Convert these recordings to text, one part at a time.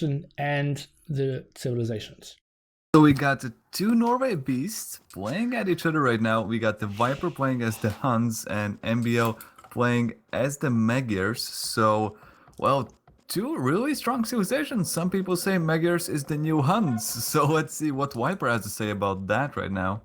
and the civilizations. So we got the two Norway beasts playing at each other right now. We got the Viper playing as the Huns and MbL playing as the Magyars. So, well, two really strong civilizations. Some people say Magyars is the new Huns. So let's see what Viper has to say about that right now.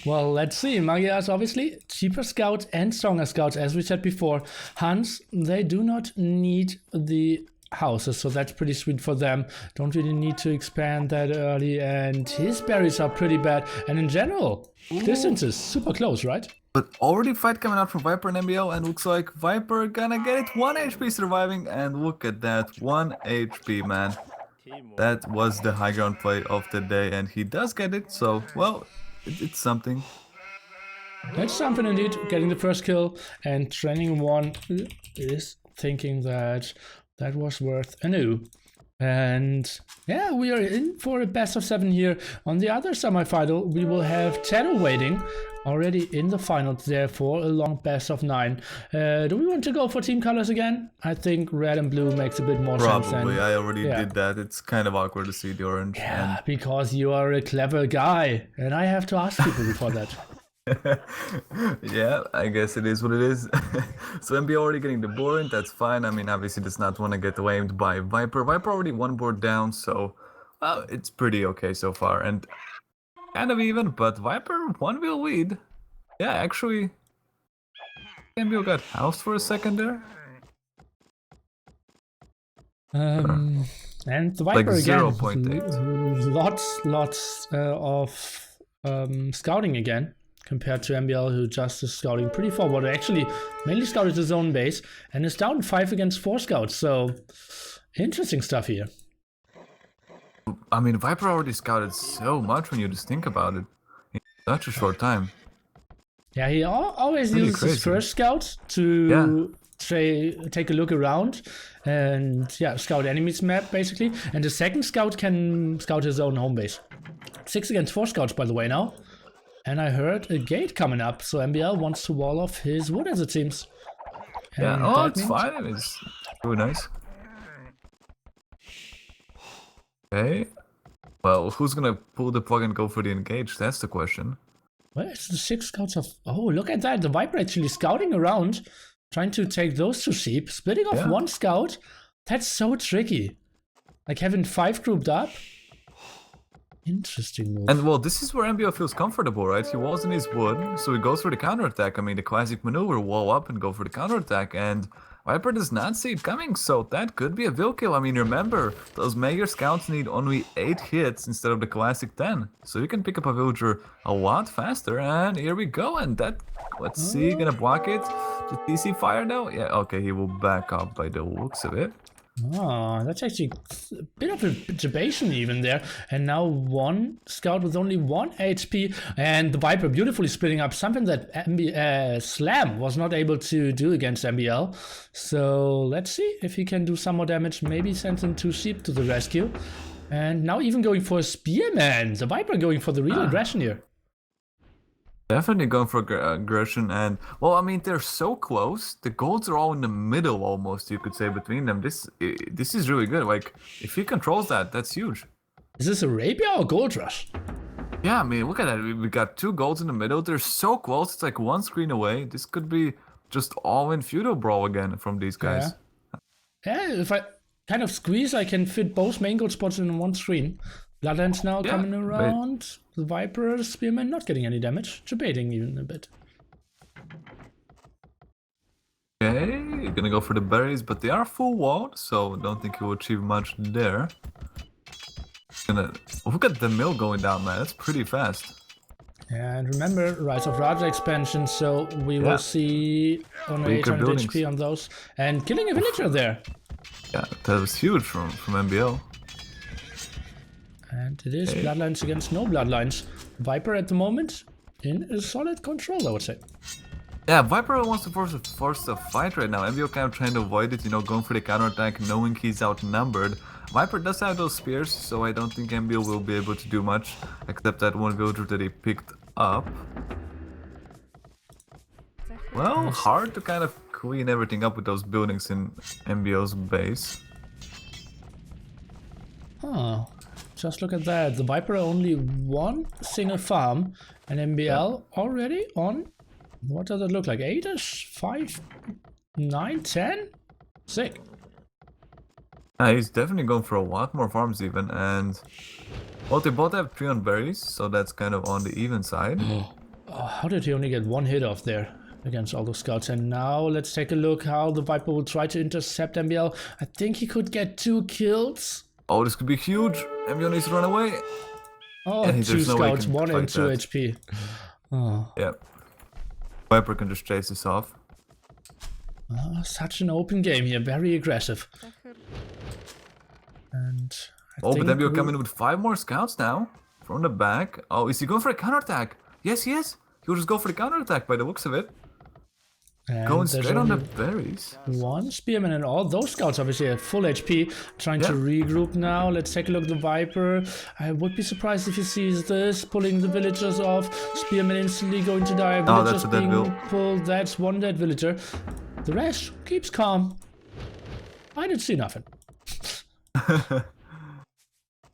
Well, let's see. Magyars obviously cheaper scouts and stronger scouts, as we said before. Huns, they do not need the houses, so that's pretty sweet for them. Don't really need to expand that early, and his berries are pretty bad. And in general, distances super close, right? But already fight coming out from Viper and MbL, and looks like Viper gonna get it. 1 HP surviving, and look at that, 1 HP, man. That was the high ground play of the day, and he does get it, so, well, it's something. That's something indeed, getting the first kill, and Training 1 is thinking that that was worth a no. And yeah, we are in for a best of 7 here. On the other semi-final, we will have Teddo waiting already in the finals, therefore a long best of 9. Do we want to go for team colors again? I think red and blue makes a bit more sense. Probably, I already did that. It's kind of awkward to see the orange. Yeah, because you are a clever guy, and I have to ask people before that. Yeah, I guess it is what it is. So MB already getting the board, that's fine. I mean, obviously does not want to get lamed by Viper. Viper already 1 board down, so it's pretty okay so far. And kind of even, but Viper 1 will lead. Yeah, actually, MB got housed for a second there. And the Viper like again, 0.8. lots of scouting again. Compared to MbL, who just is scouting pretty forward. Actually, mainly scouted his own base and is down 5 against 4 scouts. So, interesting stuff here. I mean, Viper already scouted so much when you just think about it in such a short time. Yeah, he always uses his first scout to take a look around and scout enemies map basically. And the second scout can scout his own home base. 6 against 4 scouts, by the way, now. And I heard a gate coming up, so MbL wants to wall off his wood, as it seems. And yeah, it's fine. It's really nice. Okay. Well, who's gonna pull the plug and go for the engage? That's the question. Where's the 6 scouts of... Oh, look at that. The Viper actually scouting around, trying to take those 2 sheep, splitting off 1 scout. That's so tricky. Like having 5 grouped up. Interesting move. And well, this is where MbL feels comfortable, right? He walls in his wood, so he goes for the counterattack. I mean, the classic maneuver, wall up and go for the counterattack. And Viper does not see it coming, so that could be a will kill. I mean, remember, those Magyar scouts need only 8 hits instead of the classic 10. So you can pick up a villager a lot faster. And here we go. And that, let's see, gonna block it. The TC fire now? Yeah, okay, he will back up by the looks of it. Oh, that's actually a bit of a perturbation even there. And now 1 scout with only 1 HP. And the Viper beautifully splitting up, something that Slam was not able to do against MbL. So let's see if he can do some more damage. Maybe send in 2 sheep to the rescue. And now even going for a Spearman. The Viper going for the real aggression here. Definitely going for aggression, and well, I mean, they're so close. The golds are all in the middle, almost, you could say, between them. This is really good. Like, if he controls that, that's huge. Is this Arabia or Gold Rush? Yeah, I mean, look at that. We got 2 golds in the middle. They're so close. It's like 1 screen away. This could be just all-in feudal brawl again from these guys. Yeah, if I kind of squeeze, I can fit both main gold spots in 1 screen. Bloodlands now coming around. Wait. The Viper Spearman not getting any damage. Debating even a bit. Okay, gonna go for the berries, but they are full walled, so don't think he will achieve much there. Gonna look at the mill going down, man. That's pretty fast. And remember, Rise of Raja expansion, so we will see only 800 HP on those. And killing a villager there. Yeah, that was huge from MbL. And it is Bloodlines against no Bloodlines. Viper at the moment in a solid control, I would say. Yeah, Viper wants to force a fight right now. MbL kind of trying to avoid it, you know, going for the counterattack, knowing he's outnumbered. Viper does have those spears, so I don't think MbL will be able to do much, except that 1 villager that he picked up. Well, hard to kind of clean everything up with those buildings in MbL's base. Oh, just look at that. The Viper only one single farm, and MbL already on, what does it look like? 8ish? 5, 9, 10? Sick. He's definitely going for a lot more farms even, and well, they both have 3 on berries, so that's kind of on the even side. Oh, how did he only get one hit off there against all those scouts? And now let's take a look how the Viper will try to intercept MbL. I think he could get 2 kills. Oh, this could be huge. MbL needs to run away. Oh, Yeah, 2 no way he scouts, can 1 and fight 2 that. HP. Oh. Yeah. Viper can just chase this off. Oh, such an open game here, very aggressive. And I But think MbL coming in with 5 more scouts now. From the back. Oh, is he going for a counterattack? Yes, he is. He'll just go for the counterattack by the looks of it. and Going there's straight on the only berries. one spearman, and all those scouts obviously at full HP, trying to regroup now. Let's take a look at the Viper. I would be surprised if he sees this, pulling the villagers off. Spearman instantly going to die. Oh, Villagers that's a dead being vill. pulled. That's one dead villager. The rest keeps calm. I didn't see nothing.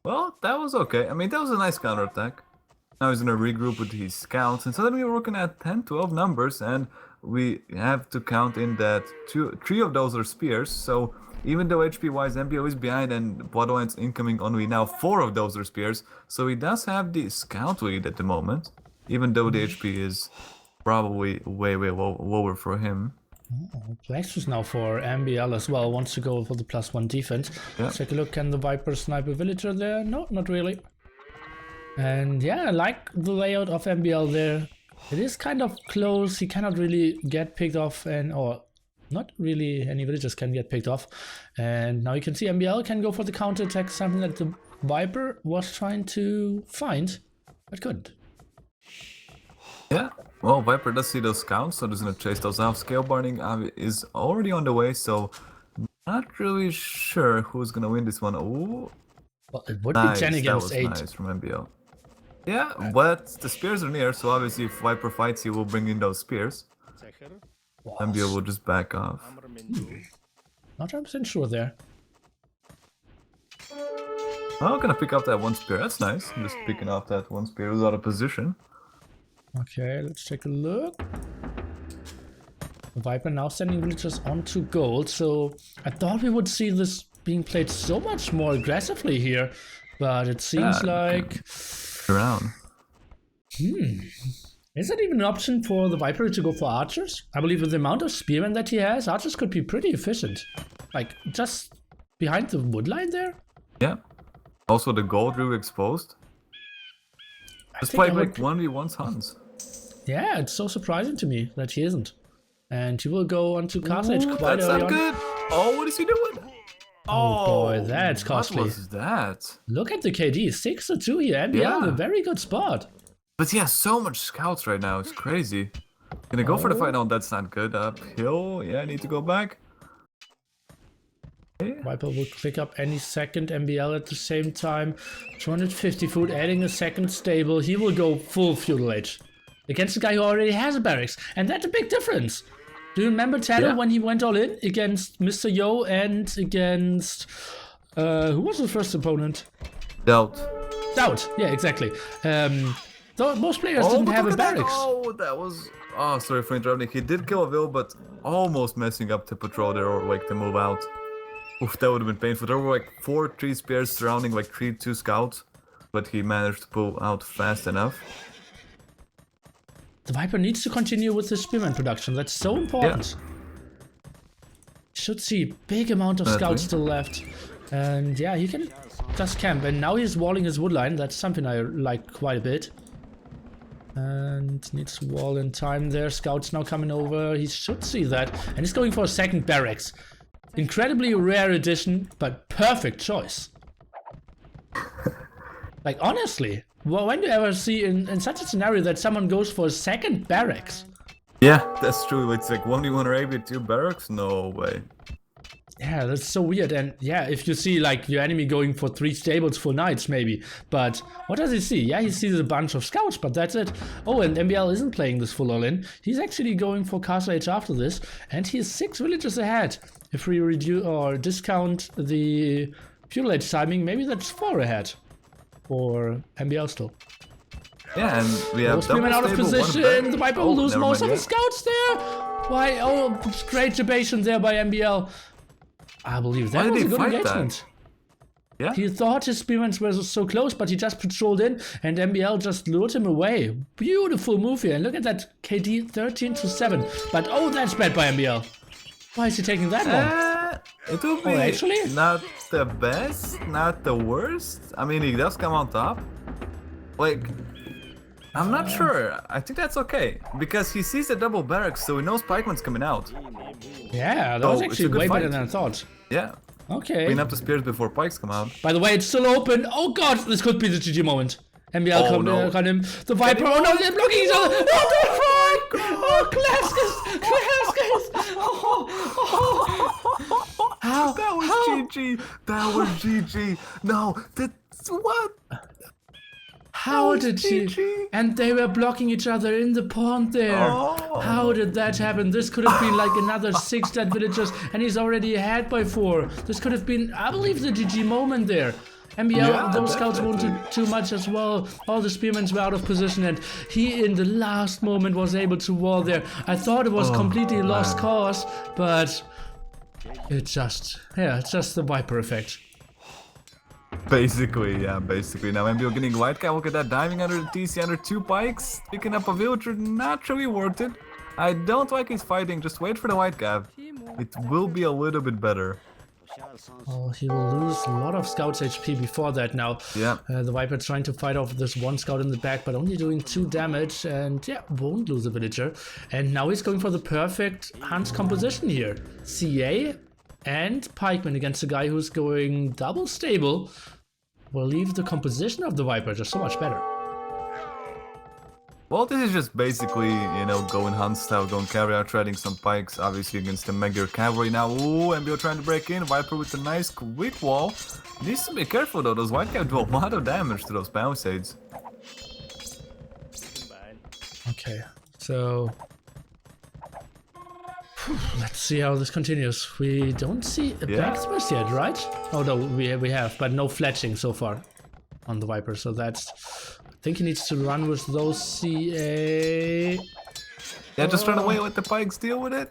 Well, that was okay. I mean, that was a nice counterattack. Now he's gonna regroup with his scouts, and suddenly we're looking at 10, 12 numbers, and we have to count in that 3 of those are spears. So even though HP-wise MbL is behind and Bloodlines incoming only now 4 of those are spears, so he does have the scout lead at the moment, even though the HP is probably way lower for him. Plexus now for MbL as well, wants to go for the +1 defense. Yeah. Let's take a look, can the Viper snipe a villager there? No, not really. And yeah, I like the layout of MbL there. It is kind of close, he cannot really get picked off, or not really any villagers can get picked off. And now you can see MbL can go for the counter attack, something that the Viper was trying to find, but couldn't. Yeah, well, Viper does see those scouts, so he's gonna chase those off. Scale burning is already on the way, so not really sure who's gonna win this one. Ooh, Well, it would nice, be 10 that against was 8. nice from MbL. Yeah, but the spears are near, so obviously if Viper fights, he will bring in those spears. MbL will just back off. Not 100% sure there. Oh, gonna pick up that 1 spear. That's nice. I'm just picking off that 1 spear who's out of position. Okay, let's take a look. The Viper now sending villagers onto gold, so I thought we would see this being played so much more aggressively here, but it seems like... Around. Is that even an option for the Viper to go for archers? I believe with the amount of spearmen that he has, archers could be pretty efficient. Like, just behind the wood line there? Yeah. Also the gold really exposed. Just think I playing like would- 1v1 Huns. Yeah, it's so surprising to me that he isn't. And he will go onto Castle Age Ooh, quite that's early not on. good. Oh, what is he doing? Oh boy, that's costly. What was that? Look at the KD, 6-2 here. MbL Yeah. in a very good spot. But he has so much scouts right now. It's crazy. Gonna go for the fight. No, that's not good. Uphill. Yeah, I need to go back. Viper will click up any second. MbL at the same time. 250 food, adding a second stable. He will go full feudal age against a guy who already has a barracks, and that's a big difference. Do you remember Tanner Yeah. when he went all in against Mr. Yo and against who was the first opponent? Doubt. Doubt. Yeah, exactly. Though most players didn't but have look a at that. barracks. Oh, that was. Oh, sorry for interrupting. He did kill a Vil, but almost messing up the patrol there or like the move out. Oof, that would have been painful. There were like 4 tree spears surrounding like 2 scouts, but he managed to pull out fast enough. The Viper needs to continue with his spearman production. That's so important. Should see big amount of scouts still left. And yeah, he can just camp. And now he's walling his wood line. That's something I like quite a bit. And needs to wall in time there. Scouts now coming over. He should see that. And he's going for a second barracks. Incredibly rare addition, but perfect choice. Like, honestly, when do you ever see in such a scenario that someone goes for a second barracks? Yeah, that's true. It's like 1v1 or 8v2 barracks? No way. Yeah, that's so weird. And yeah, if you see like your enemy going for 3 stables for knights, maybe. But what does he see? Yeah, he sees a bunch of scouts, but that's it. Oh, and MbL isn't playing this full all-in. He's actually going for Castle Age after this, and he is 6 villages ahead. If we reduce or discount the feudal age timing, maybe that's 4 ahead for MbL still. Yeah, and we have Spearman out of position. The Viper will lose most of his scouts there. Why? Oh, great debation there by MbL. I believe that was a good engagement. Yeah. He thought his Spearmen were so close, but he just patrolled in, and MbL just lured him away. Beautiful move here. And look at that KD 13-7. But oh, that's bad by MbL. Why is he taking that one? It will be actually not the best, not the worst. I mean, he does come on top. Like, I'm not sure. I think that's okay because he sees the double barracks, so he knows pikeman's coming out. Yeah, that was actually way better than I thought. Yeah. Okay. Clean up the spears before pikes come out. By the way, it's still open. Oh god, this could be the GG moment. MbL got him. The Viper. Oh no, they're blocking each other. What the fuck? Oh, Clascus. How? That was GG. That was GG. No, that's what? How did she? And they were blocking each other in the pond there. Oh. How did that happen? This could have been like another 6 dead villagers, and he's already ahead by 4. This could have been, I believe, the GG moment there. MbL, those scouts wanted too much as well. All the spearmen were out of position, and he, in the last moment, was able to wall there. I thought it was completely lost cause, but it's just the Viper effect. Basically, yeah, basically. Now MbL getting white guy, look at that, diving under the TC under 2 pikes, picking up a villager, not really worth it. I don't like his fighting, just wait for the white guy. It will be a little bit better. Oh, he will lose a lot of scouts HP before that now. Yeah. The Viper trying to fight off this 1 scout in the back, but only doing 2 damage, and yeah, won't lose a villager. And now he's going for the perfect Hunt's composition here. CA and pikeman against a guy who's going double stable will leave the composition of the Viper just so much better. Well, this is just basically, you know, going hunt style, going carry out, trading some pikes, obviously against the Magyar cavalry. Now, ooh, MbL trying to break in, Viper with a nice quick wall. Needs to be careful though, those white guys do a lot of damage to those palisades. Okay, so let's see how this continues. We don't see a backsmith yet, right? Oh no, we have, but no fletching so far on the Viper, so that's... I think he needs to run with those CA. Yeah, just run away, let the pikes deal with it.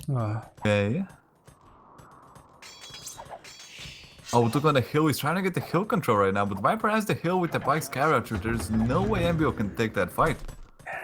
Okay. Oh, took on the hill. He's trying to get the hill control right now, but Viper has the hill with the pikes carry out. There's no way MbL can take that fight.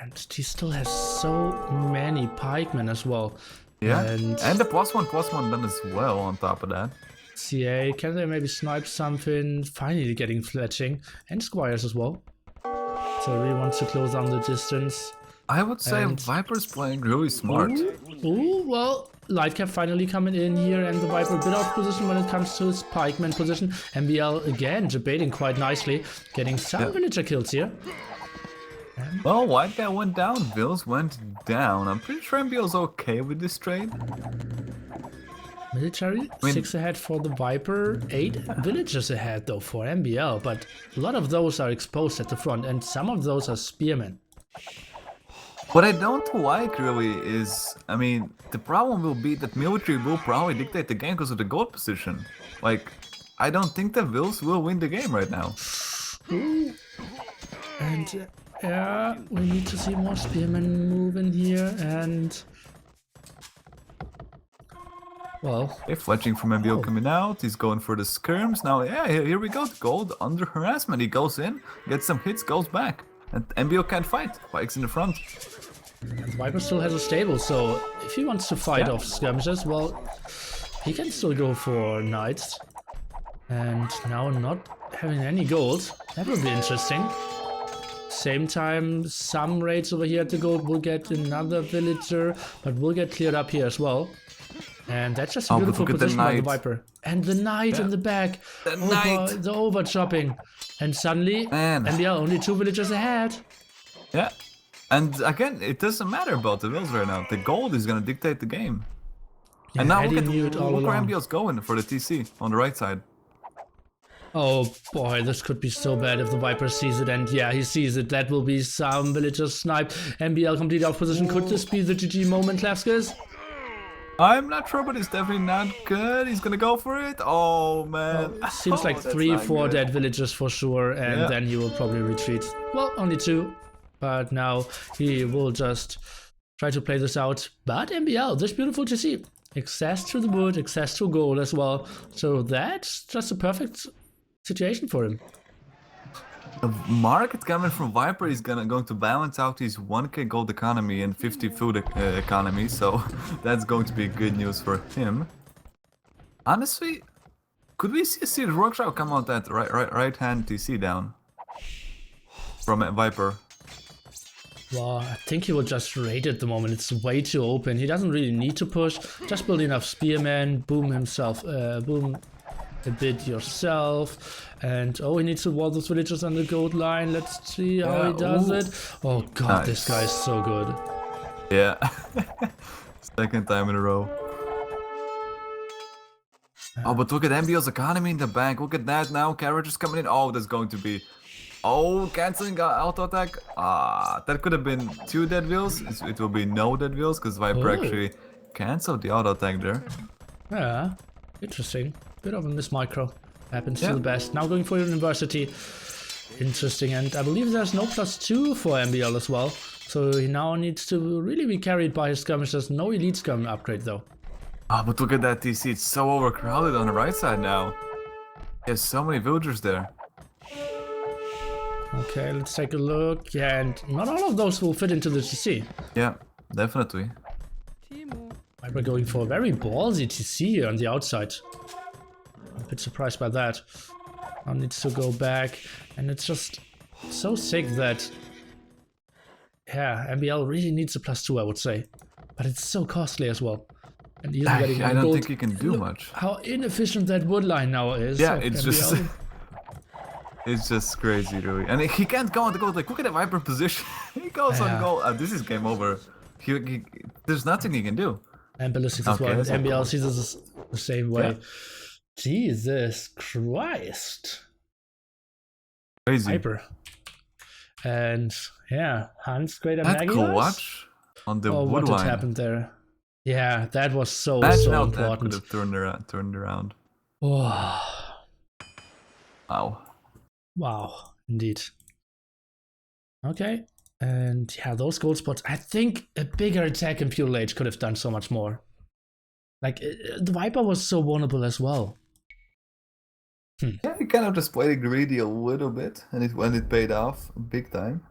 And he still has so many pikemen as well. Yeah, and the +1/+1 done as well on top of that. CA, can they maybe snipe something? Finally getting fletching. And squires as well. So he really wants to close down the distance. I would say Viper's playing really smart. Ooh, well, Lightcap finally coming in here, and the Viper a bit out of position when it comes to his pikeman position. MbL again debating quite nicely, getting some villager kills here. Well, white guy went down, Bills went down. I'm pretty sure MbL's okay with this trade. Military, 6 ahead for the Viper, 8 villagers ahead though for MbL, but a lot of those are exposed at the front, and some of those are spearmen. What I don't like really is, I mean, the problem will be that military will probably dictate the game because of the gold position. Like, I don't think the Wills will win the game right now. And yeah, we need to see more spearmen moving here, and... Well, fletching from MbL coming out, he's going for the skirms. Now, yeah, here we go, gold under harassment. He goes in, gets some hits, goes back. And MbL can't fight, Pikes in the front. And Viper still has a stable, so if he wants to fight off skirmishes, well, he can still go for knights. And now not having any gold, that will be interesting. Same time, some raids over here at the gold will get another villager, but will get cleared up here as well. And that's just a beautiful position by the Viper. And the knight in the back. The over chopping. And suddenly, MbL only 2 villagers ahead. Yeah. And again, it doesn't matter about the Wills right now. The gold is going to dictate the game. Yeah, and now look where MbL's going for the TC on the right side. Oh boy, this could be so bad if the Viper sees it, and yeah, he sees it. That will be some villagers sniped. MbL completely off position. Could this be the GG moment, Clascus? I'm not sure, but it's definitely not good. He's gonna go for it. Oh man. Well, it seems like Oh, that's 3 or not 4 good. dead villagers for sure, and Yeah. then he will probably retreat. Well, only 2, but now he will just try to play this out. But MbL, this beautiful to see. Access to the wood, access to gold as well. So that's just a perfect situation for him. The market coming from Viper is going to balance out his 1k gold economy and 50 food economy, so that's going to be good news for him. Honestly, could we see the workshop come out that right hand TC down from Viper? Well, I think he will just raid at the moment. It's way too open. He doesn't really need to push. Just build enough spearmen, boom himself, boom a bit yourself. And oh, he needs to wall those villagers on the gold line. Let's see how he does it. Oh god, this guy is so good. Yeah. Second time in a row. Oh, but look at MbL's economy in the bank. Look at that now. Carriages coming in. Oh, that's going to be... Oh, canceling auto attack. That could have been 2 dead wheels. It will be no dead wheels because Viper actually canceled the auto attack there. Yeah, interesting. Bit of a miss micro. Happens to the best. Now going for university. Interesting, and I believe there's no +2 for MbL as well. So he now needs to really be carried by his skirmishers. No elite skirm upgrade though. Oh, but look at that TC. It's so overcrowded on the right side now. There's so many villagers there. Okay, let's take a look. Yeah, and not all of those will fit into the TC. Yeah, definitely. We're going for a very ballsy TC here on the outside. I'm a bit surprised by that. Now needs to go back, and it's just so sick that... Yeah, MbL really needs a +2, I would say. But it's so costly as well. And even getting I don't gold. think he can do much. How inefficient that wood line now is. Yeah, it's just... It's just crazy, really. And he can't go on the gold. Like, look at the Viper position. He goes on gold. This is game over. There's nothing he can do. And ballistics as well. MbL sees this the same way. Yeah. Jesus Christ. Crazy. Viper. And yeah, Hans, great at that clutch on the wood what line. Happened there? Yeah, that was so important. That could have turned around. Oh. Wow. Wow, indeed. Okay, and yeah, those gold spots. I think a bigger attack in Feudal Age could have done so much more. Like, the Viper was so vulnerable as well. Yeah, he kind of just played greedy a little bit, and when it paid off big time.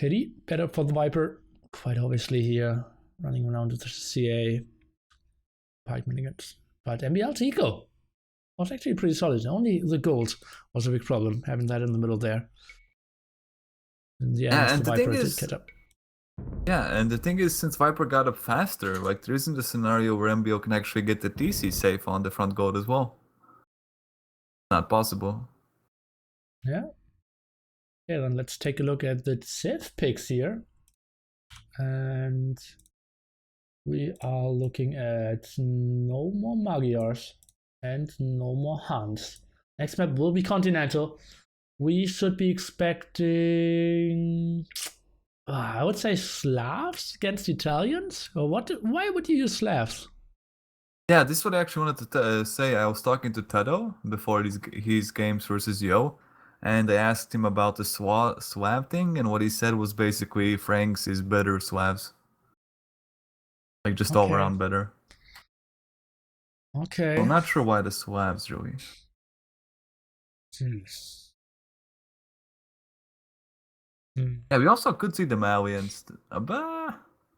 KD, better for the Viper. Quite obviously here, running around with the CA. Pike miniguns. But MbL Tico was actually pretty solid. Only the gold was a big problem, having that in the middle there. In the end, and the Viper did catch up. Yeah, and the thing is, since Viper got up faster, like there isn't a scenario where MbL can actually get the TC safe on the front gold as well. Not possible. Yeah. Okay, then let's take a look at the Civ picks here. And we are looking at no more Magyars and no more Huns. Next map will be Continental. We should be expecting... I would say Slavs against Italians? Or what? Why would you use Slavs? Yeah, this is what I actually wanted to say. I was talking to Tado before his games versus Yo, and I asked him about the Slav thing, and what he said was basically Franks is better Slavs. Like, just all around better. Okay. So I'm not sure why the Slavs, really. Yeah, we also could see the Malians.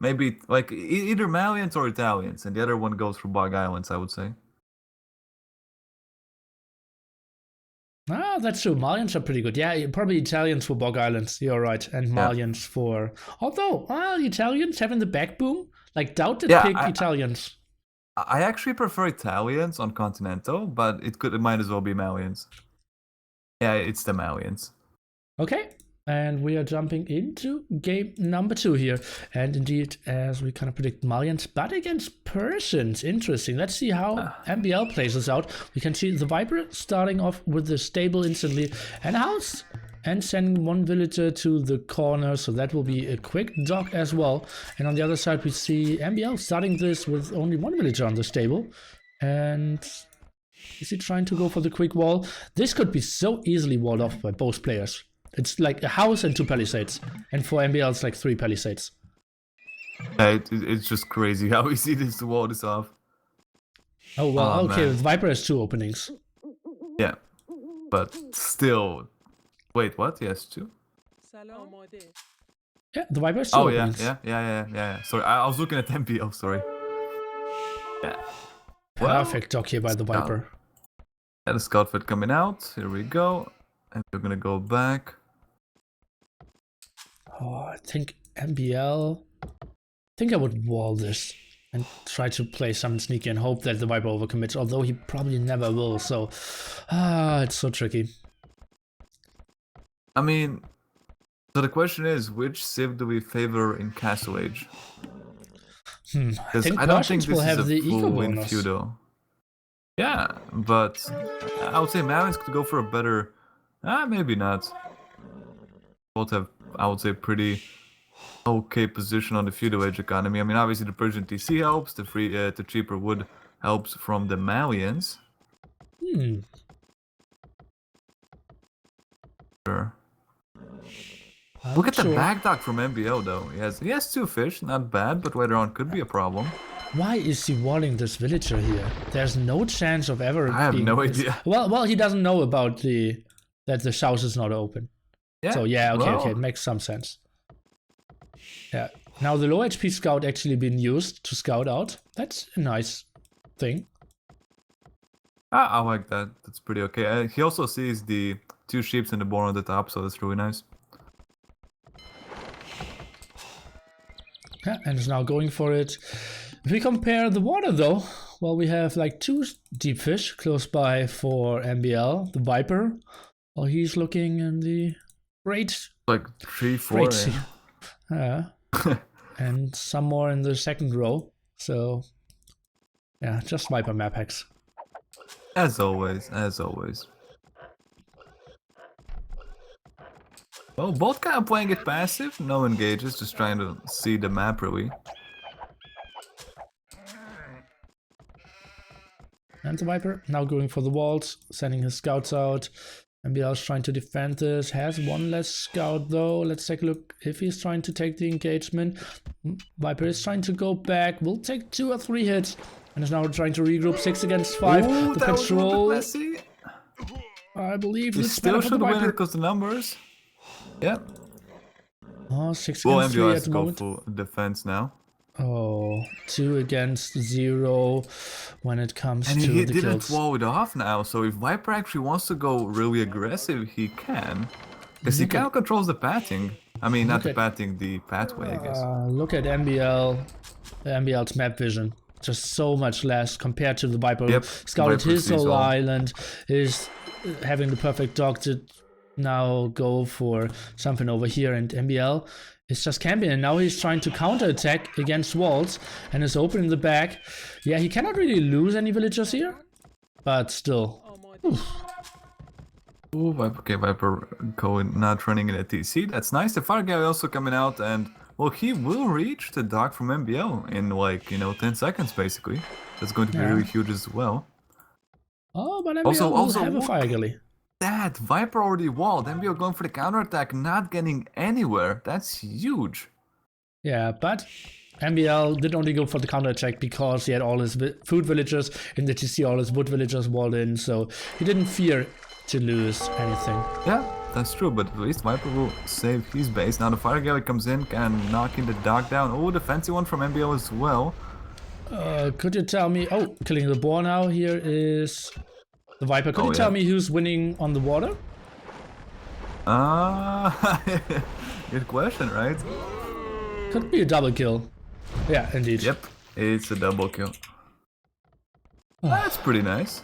Maybe, like, either Malians or Italians, and the other one goes for Bog Islands, I would say. Ah, that's true. Malians are pretty good. Yeah, probably Italians for Bog Islands. You're right. And Malians for... Although, Italians having the back boom? Like, doubted pick Italians. I actually prefer Italians on Continental, but it might as well be Malians. Yeah, it's the Malians. Okay. And we are jumping into game number 2 here. And indeed, as we kind of predict, Malians, but against Persians. Interesting. Let's see how MbL plays this out. We can see the Viper starting off with the stable instantly. And how's and sending one villager to the corner, so that will be a quick dock as well. And on the other side we see MbL starting this with only one villager on the stable. And is he trying to go for the quick wall? This could be so easily walled off by both players. It's like a house and 2 palisades, and for MbL it's like 3 palisades. It's just crazy how easy it is to wall this off. Oh well, Oh, okay, man. TheViper has 2 openings. Yeah, but still. Wait, what? Yes, 2? Yeah, TheViper has 2 Oh yeah, openings. yeah. Sorry, I was looking at MbL. Sorry. Yeah. Perfect dock here by TheViper. Yeah, the scout fit coming out. Here we go, and we're gonna go back. Oh, I think MbL. I think I would wall this and try to play something sneaky and hope that TheViper overcommits, although he probably never will. So, it's so tricky. I mean, so the question is, which civ do we favor in Castle Age? I Because think I don't think Persians this will have is a the eco full win bonus. feudal. Yeah, but I would say Marines could go for a better. Maybe not. Both have, I would say, pretty okay position on the feudal age economy. I mean, obviously the Persian TC helps. The cheaper wood helps from the Malians. Sure. Look at the back dock from MbL though. He has 2 fish, not bad, but later on could be a problem. Why is he walling this villager here? There's no chance of ever. I have no idea. Well, he doesn't know about that the south is not open. Yeah. So yeah, okay, well, okay, it makes some sense. Yeah. Now the low HP scout actually been used to scout out. That's a nice thing. I like that. That's pretty okay. He also sees the 2 sheeps and the boar on the top, so that's really nice. Yeah, and is now going for it. If we compare the water though, well, we have like 2 deep fish close by for MbL, the Viper, while he's looking in the great, Like 3, 4. great sea. And some more in the second row. So yeah, just Viper map hacks. As always, as always. Well, both kind of playing it passive, no engages, just trying to see the map really. And the Viper now going for the walls, sending his scouts out. MbL's trying to defend this, has 1 less scout though. Let's take a look if he's trying to take the engagement. Viper is trying to go back, will take 2 or 3 hits, and is now trying to regroup 6 against 5. Ooh, The that was a little patrol, bit messy. I believe We it's still better for the should win it Viper. because the numbers. Yeah. Oh, 6 Well, against 3 MbL at has the to go moment. full defense now. Oh, 2 against 0 when it comes And to he the didn't kills. wall it off now, so if Viper actually wants to go really aggressive, he can. Because he Look kind of controls the pathing. I mean, not the at- pathing, the pathway, I guess. Look at MbL's map vision. Just so much less compared to the Viper who Yep, scouted Viper his sees whole all. island, is having the perfect dog to now go for something over here, and MbL is just camping, and now he's trying to counter-attack against walls and is open in the back. Yeah, he cannot really lose any villagers here, but still. Ooh, Viper going, not running in a TC. That's nice. The fire guy also coming out, and well, he will reach the dock from MbL in like 10 seconds basically. That's going to be Yeah. really huge as well. Oh, but MbL Also- will also have a look- fire gully. That Viper already walled. MbL going for the counterattack, not getting anywhere. That's huge. Yeah, but MbL did only go for the counterattack because he had all his food villagers in the TC, all his wood villagers walled in, so he didn't fear to lose anything. Yeah, that's true, but at least Viper will save his base. Now the fire galley comes in, can knocking the dog down. Oh, the fancy one from MbL as well. Could you tell me... Oh, killing the boar now. Here is the Viper. Could you tell me who's winning on the water? Good question, right? Could be a double kill. Yeah, indeed. Yep, it's a double kill. That's pretty nice.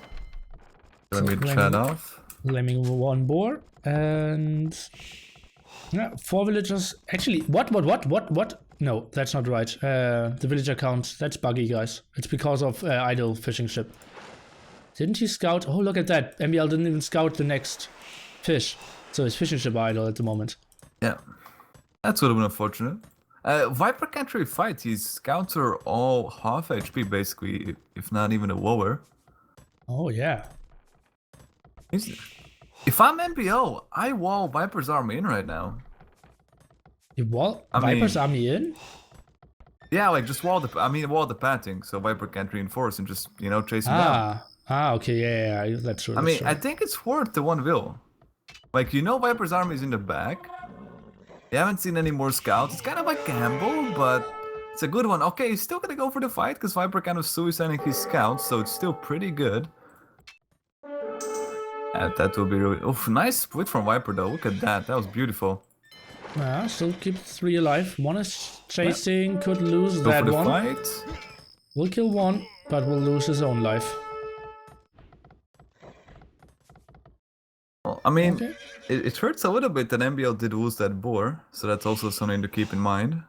Let me chat off. Lemming 1 boar. And... yeah, 4 villagers. Actually, what? No, that's not right. The villager count, that's buggy, guys. It's because of idle fishing ship. Didn't he scout? Oh, look at that. MbL didn't even scout the next fish. So his fishing ship idle at the moment. Yeah, that's would have been unfortunate. Viper can't really fight. His scouts are all half HP basically, if not even a lower. Oh yeah. If I'm MbL, I wall Viper's army in right now. You wall I Viper's mean- army in? Yeah, like just wall the pathing, so Viper can't reinforce and just chase him down. Okay, yeah, that's true. I That's mean, true. I think it's worth the one will. Like Viper's army is in the back. You haven't seen any more scouts. It's kind of like gamble, but it's a good one. Okay, he's still gonna go for the fight because Viper kind of suiciding his scouts, so it's still pretty good. That will be really. Oof, nice split from Viper though. Look at that. That was beautiful. Yeah, still keep 3 alive. One is chasing, could lose Go that for the one. fight. Will kill one, but will lose his own life. Well, I mean, Okay. it hurts a little bit that MbL did lose that boar, so that's also something to keep in mind.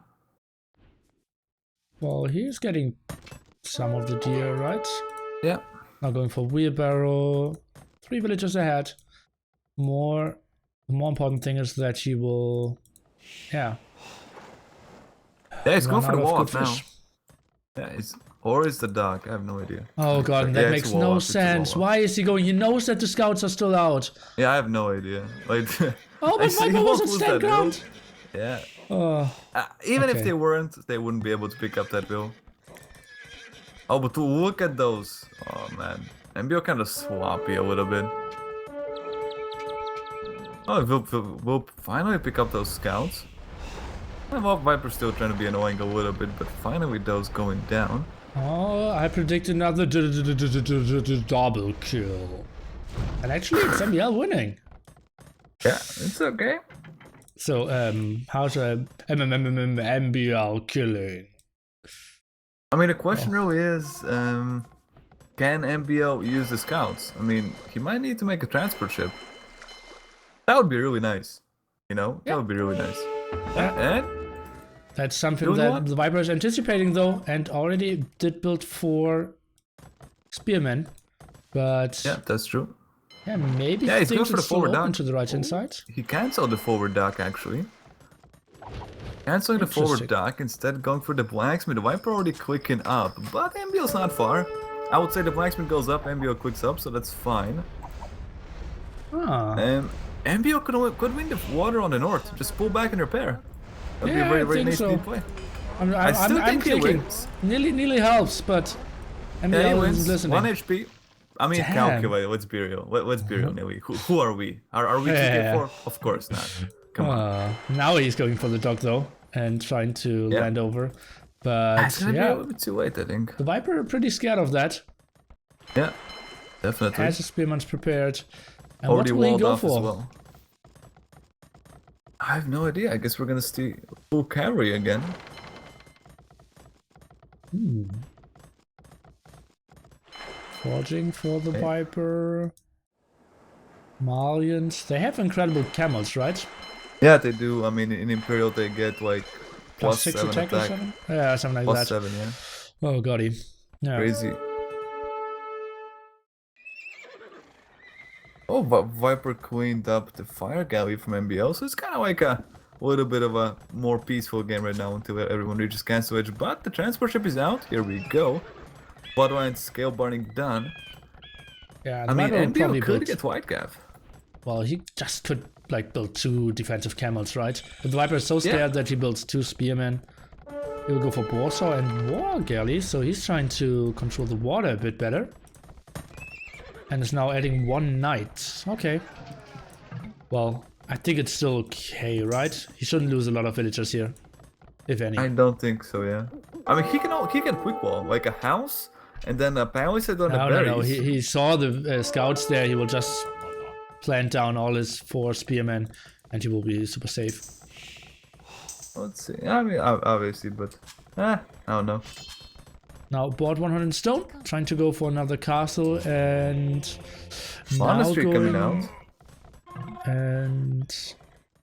Well, he's getting some of the deer, right? Yeah. Now going for wheelbarrow. 3 villagers ahead. The more important thing is that he will, Yeah, he's going run for the out of wall good up now. fish. Yeah, or is the dog? I have no idea. Oh god, that Yeah, makes it's a wall no up, it's a wall sense. up. Why is he going? He knows that the scouts are still out. Yeah, I have no idea. Like, Oh, but Viper was at stand ground. Yeah. Oh, Even if Okay. they weren't, they wouldn't be able to pick up that bill. Oh, but look at those. Oh man, MbL kind of sloppy a little bit. Oh, we'll finally pick up those scouts. Well, Viper's still trying to be annoying a little bit, but finally those going down. oh, I predict another double kill. And actually, it's MbL winning. Yeah, it's okay. So, how's a MbL killing? I mean, the question really is, can MbL use the scouts? I mean, he might need to make a transport ship. That would be really nice. That would be really nice. And That's something Good that one. the Viper is anticipating, though, and already did build 4 spearmen. But yeah, that's true. yeah, maybe Yeah, he's things going for are the still forward open dock. to the right hand side. He canceled the forward dock actually. Canceling the forward Interesting. dock, instead going for the blacksmith. The Viper already clicking up, but MbL's not far. I would say the blacksmith goes up, MbL clicks up, so that's fine. Ah, MbL could win the water on the north. Just pull back and repair. That'd be Yeah, a very, I very think nice so. speed play. I'm still think he clicking. wins. Nearly helps, but Yeah, he MbL wins. isn't listening. 1 HP. I mean, Damn. calculate. Let's be real. Let's be real, Nelly. Who are we? Are we Yeah. 2k4? Of course not. Come on. Now he's going for the dog though, and trying to Yeah. land over. But It's gonna be a yeah, little bit too late, I think. the Viper are pretty scared of that. Yeah, definitely. Has his spearmans prepared. And Already what will he walled go off for? as well. I have no idea. I guess we're gonna see full carry again. Forging for the Okay. Viper. Malians. They have incredible camels, right? Yeah, they do. I mean, in Imperial they get like Plus 6 +7 attack or attack, something? Yeah, something like that. +7, yeah. Oh goddy. Yeah. Crazy. Oh, Viper cleaned up the fire galley from MbL, so it's kind of like a little bit of a more peaceful game right now until everyone reaches cancel edge. But the transport ship is out. Here we go. Bloodline scale burning done. Yeah, I the mean, Viper will probably MbL could build. get white gav. Well, he just could like build 2 defensive camels, right? But the Viper is so scared that he builds 2 spearmen. He will go for Warsaw and War Galley, so he's trying to control the water a bit better. And is now adding 1 knight. Okay. Well, I think it's still okay, right? He shouldn't lose a lot of villagers here, if any. I don't think so, yeah. I mean, he can quick wall like a house, and then a palisade on the berries. No. He saw the scouts there. He will just plant down all his 4 spearmen, and he will be super safe. Let's see. I mean, obviously, but I don't know. Now bought 100 stone, trying to go for another castle, and now Monastery coming going out. and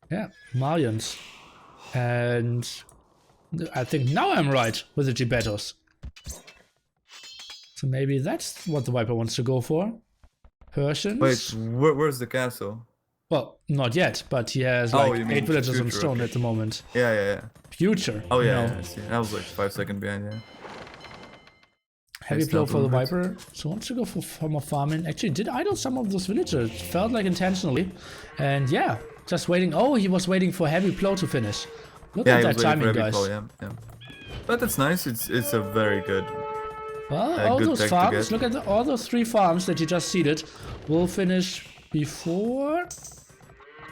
yeah, Malians, and I think now I'm right with the Gibetos. So maybe that's what the Viper wants to go for. Persians. Wait, where's the castle? Well, not yet, but he has Oh, like you mean 8 villagers on future, stone okay. at the moment. Yeah. Future. Oh you yeah, know. I see. I was like 5 seconds behind. Yeah. Heavy Nice blow down for the to it. Viper. So wants to go for more farming. Actually, did idle some of those villagers. Felt like intentionally. And yeah, just waiting. Oh, he was waiting for heavy blow to finish. Look Yeah, at he that was waiting for timing, heavy guys. blow. Yeah. But it's nice. It's a very good. Well, all good those tech to farms, get. look at all those 3 farms that you just seeded, will finish before...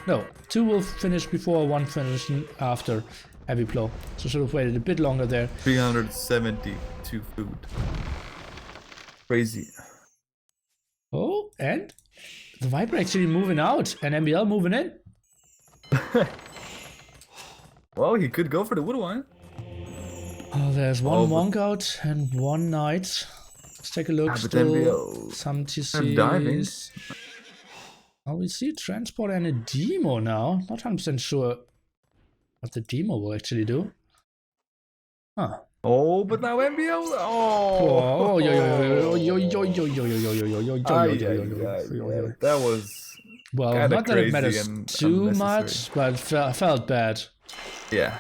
No, 2 will finish before, 1 finish after heavy blow. So should have waited a bit longer there. 372 food. Crazy. Oh, and the Viper actually moving out and MbL moving in. Well, he could go for the Woodwine. Oh, there's one Oh, monk out and 1 knight. Let's take a look. but Still MbL some diving. TCs. Oh, we see a transport and a demo now. Not 100% sure what the demo will actually do. Huh. Oh, but now MbL. Oh, That was well, kind of not that it crazy matters and too unnecessary. much, but felt bad. Yeah.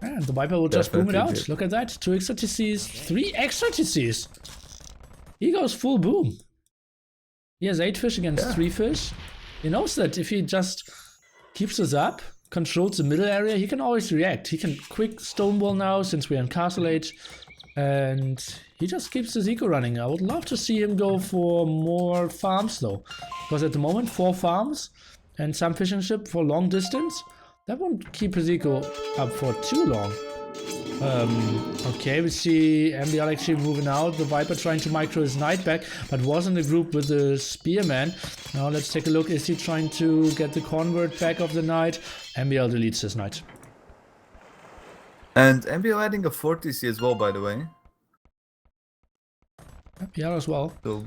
And the Viper will just boom it Definitely out. did. Look at that. 2 extra TCs, 3 extra TCs. He goes full boom. He has 8 fish against 3 fish. He knows that if he just keeps this up, controls the middle area, he can always react. He can quick stonewall now since we're in Castle Age. And he just keeps his eco running. I would love to see him go for more farms though. Because at the moment, 4 farms and some fishing ship for long distance, that won't keep his eco up for too long. Okay, we see MbL actually moving out. The Viper trying to micro his knight back, but was in the group with the spearman. Now let's take a look. Is he trying to get the convert back of the knight? MbL deletes his knight. And MbL adding a 40C as well, by the way. MbL as well. So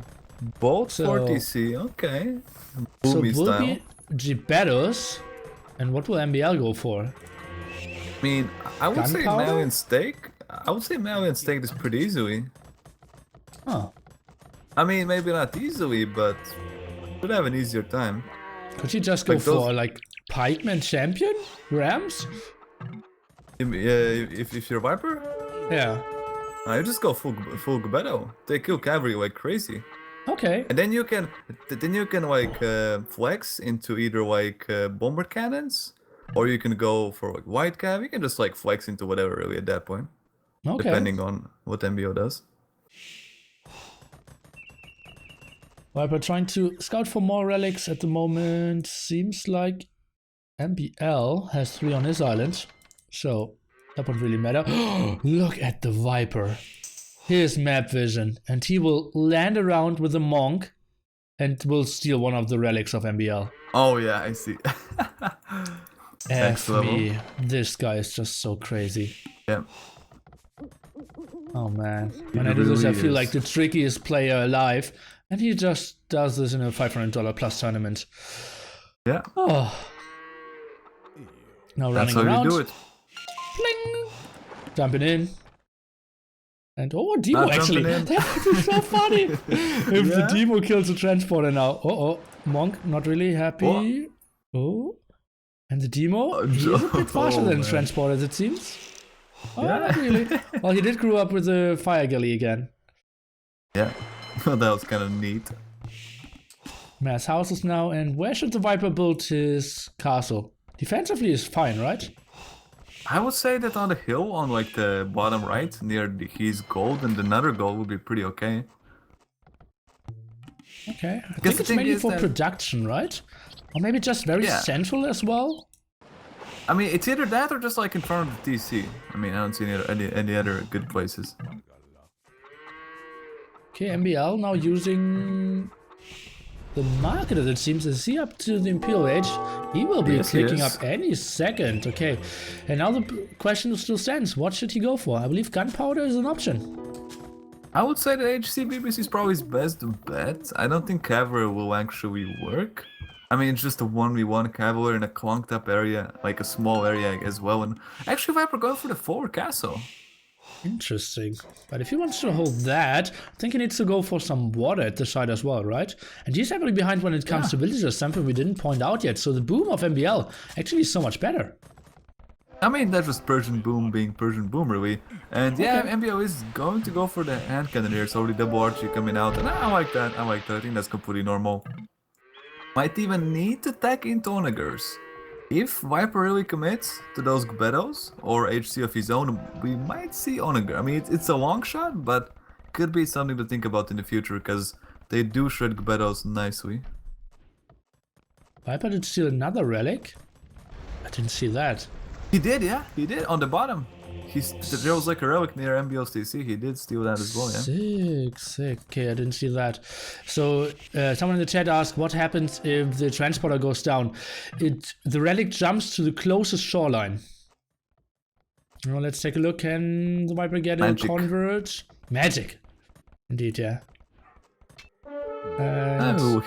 both So- 40C, okay. So Boomy it will style. be Giberos. And what will MbL go for? I mean, I would say Gunpowder? Malian Steak. I would say Malian Steak is pretty easily. Huh. I mean, maybe not easily, but would have an easier time. Could you just go Like those- for like Pikeman Champion? Rams? If you're Viper, Yeah. you just go full Gabetto. They kill cavalry like crazy, Okay. and then you can like flex into either like bomber cannons, or you can go for like white cav. You can just like flex into whatever really at that point, Okay. depending on what MBO does. Viper trying to scout for more relics at the moment. Seems like MbL has 3 on his island. So that won't really matter. Look at the Viper. Here's map vision. And he will land around with a monk and will steal one of the relics of MbL. Oh yeah, I see. Next F me. level. This guy is just so crazy. Yeah. Oh man. He When I do this, I really feel is. like the trickiest player alive. And he just does this in a $500 plus tournament. Yeah. Oh. Now That's running how around. you do it. Pling! Jumping in. And oh, Demo Not actually. jumping in. That would be so funny. If the Yeah. Demo kills the transporter now. Oh, Monk not really happy. Oh. And the Demo, he is a bit faster Oh, than the man. transporters, it seems. Oh, Yeah. not really. Well, he did grow up with a fire galley again. Yeah. That was kind of neat. Mass houses now. And where should the Viper build his castle? Defensively is fine, right? I would say that on the hill, on like the bottom right, near his gold and another gold would be pretty okay. Okay. I the think it's thing mainly is for that- production, right? Or maybe just very Yeah. central as well? I mean, it's either that or just like in front of the TC. I mean, I don't see any other good places. Okay, MbL now using the marketer, it seems. Is he up to the Imperial Age? He will be Yes, he clicking is. up any second. Okay, and now the question still stands. What should he go for? I believe gunpowder is an option. I would say that HC BBC is probably his best bet. I don't think cavalry will actually work. I mean, it's just a 1v1 cavalry in a clunked up area, like a small area as well. And actually, Viper going for the forward castle. Interesting. But if he wants to hold that, I think he needs to go for some water at the side as well, right? And he's heavily behind when it comes to villagers, something we didn't point out yet. So the boom of MbL actually is so much better. I mean, that was Persian Boom being Persian Boom, really. And yeah, MbL is going to go for the hand cannon here, so the double archery coming out. And I like that, I think that's completely normal. Might even need to tag into onagers. If Viper really commits to those Gbedos or HC of his own, we might see onager. I mean, it's a long shot, but could be something to think about in the future, because they do shred Gbedos nicely. Viper did steal another relic? I didn't see that. He did, yeah, he did, on the bottom. There was like a relic near MbL's TC, he did steal that as well, yeah. Sick. Okay, I didn't see that. So, someone in the chat asked, what happens if the transporter goes down? The relic jumps to the closest shoreline. Well, let's take a look. Can the Viper get a convert? Magic. Indeed, yeah.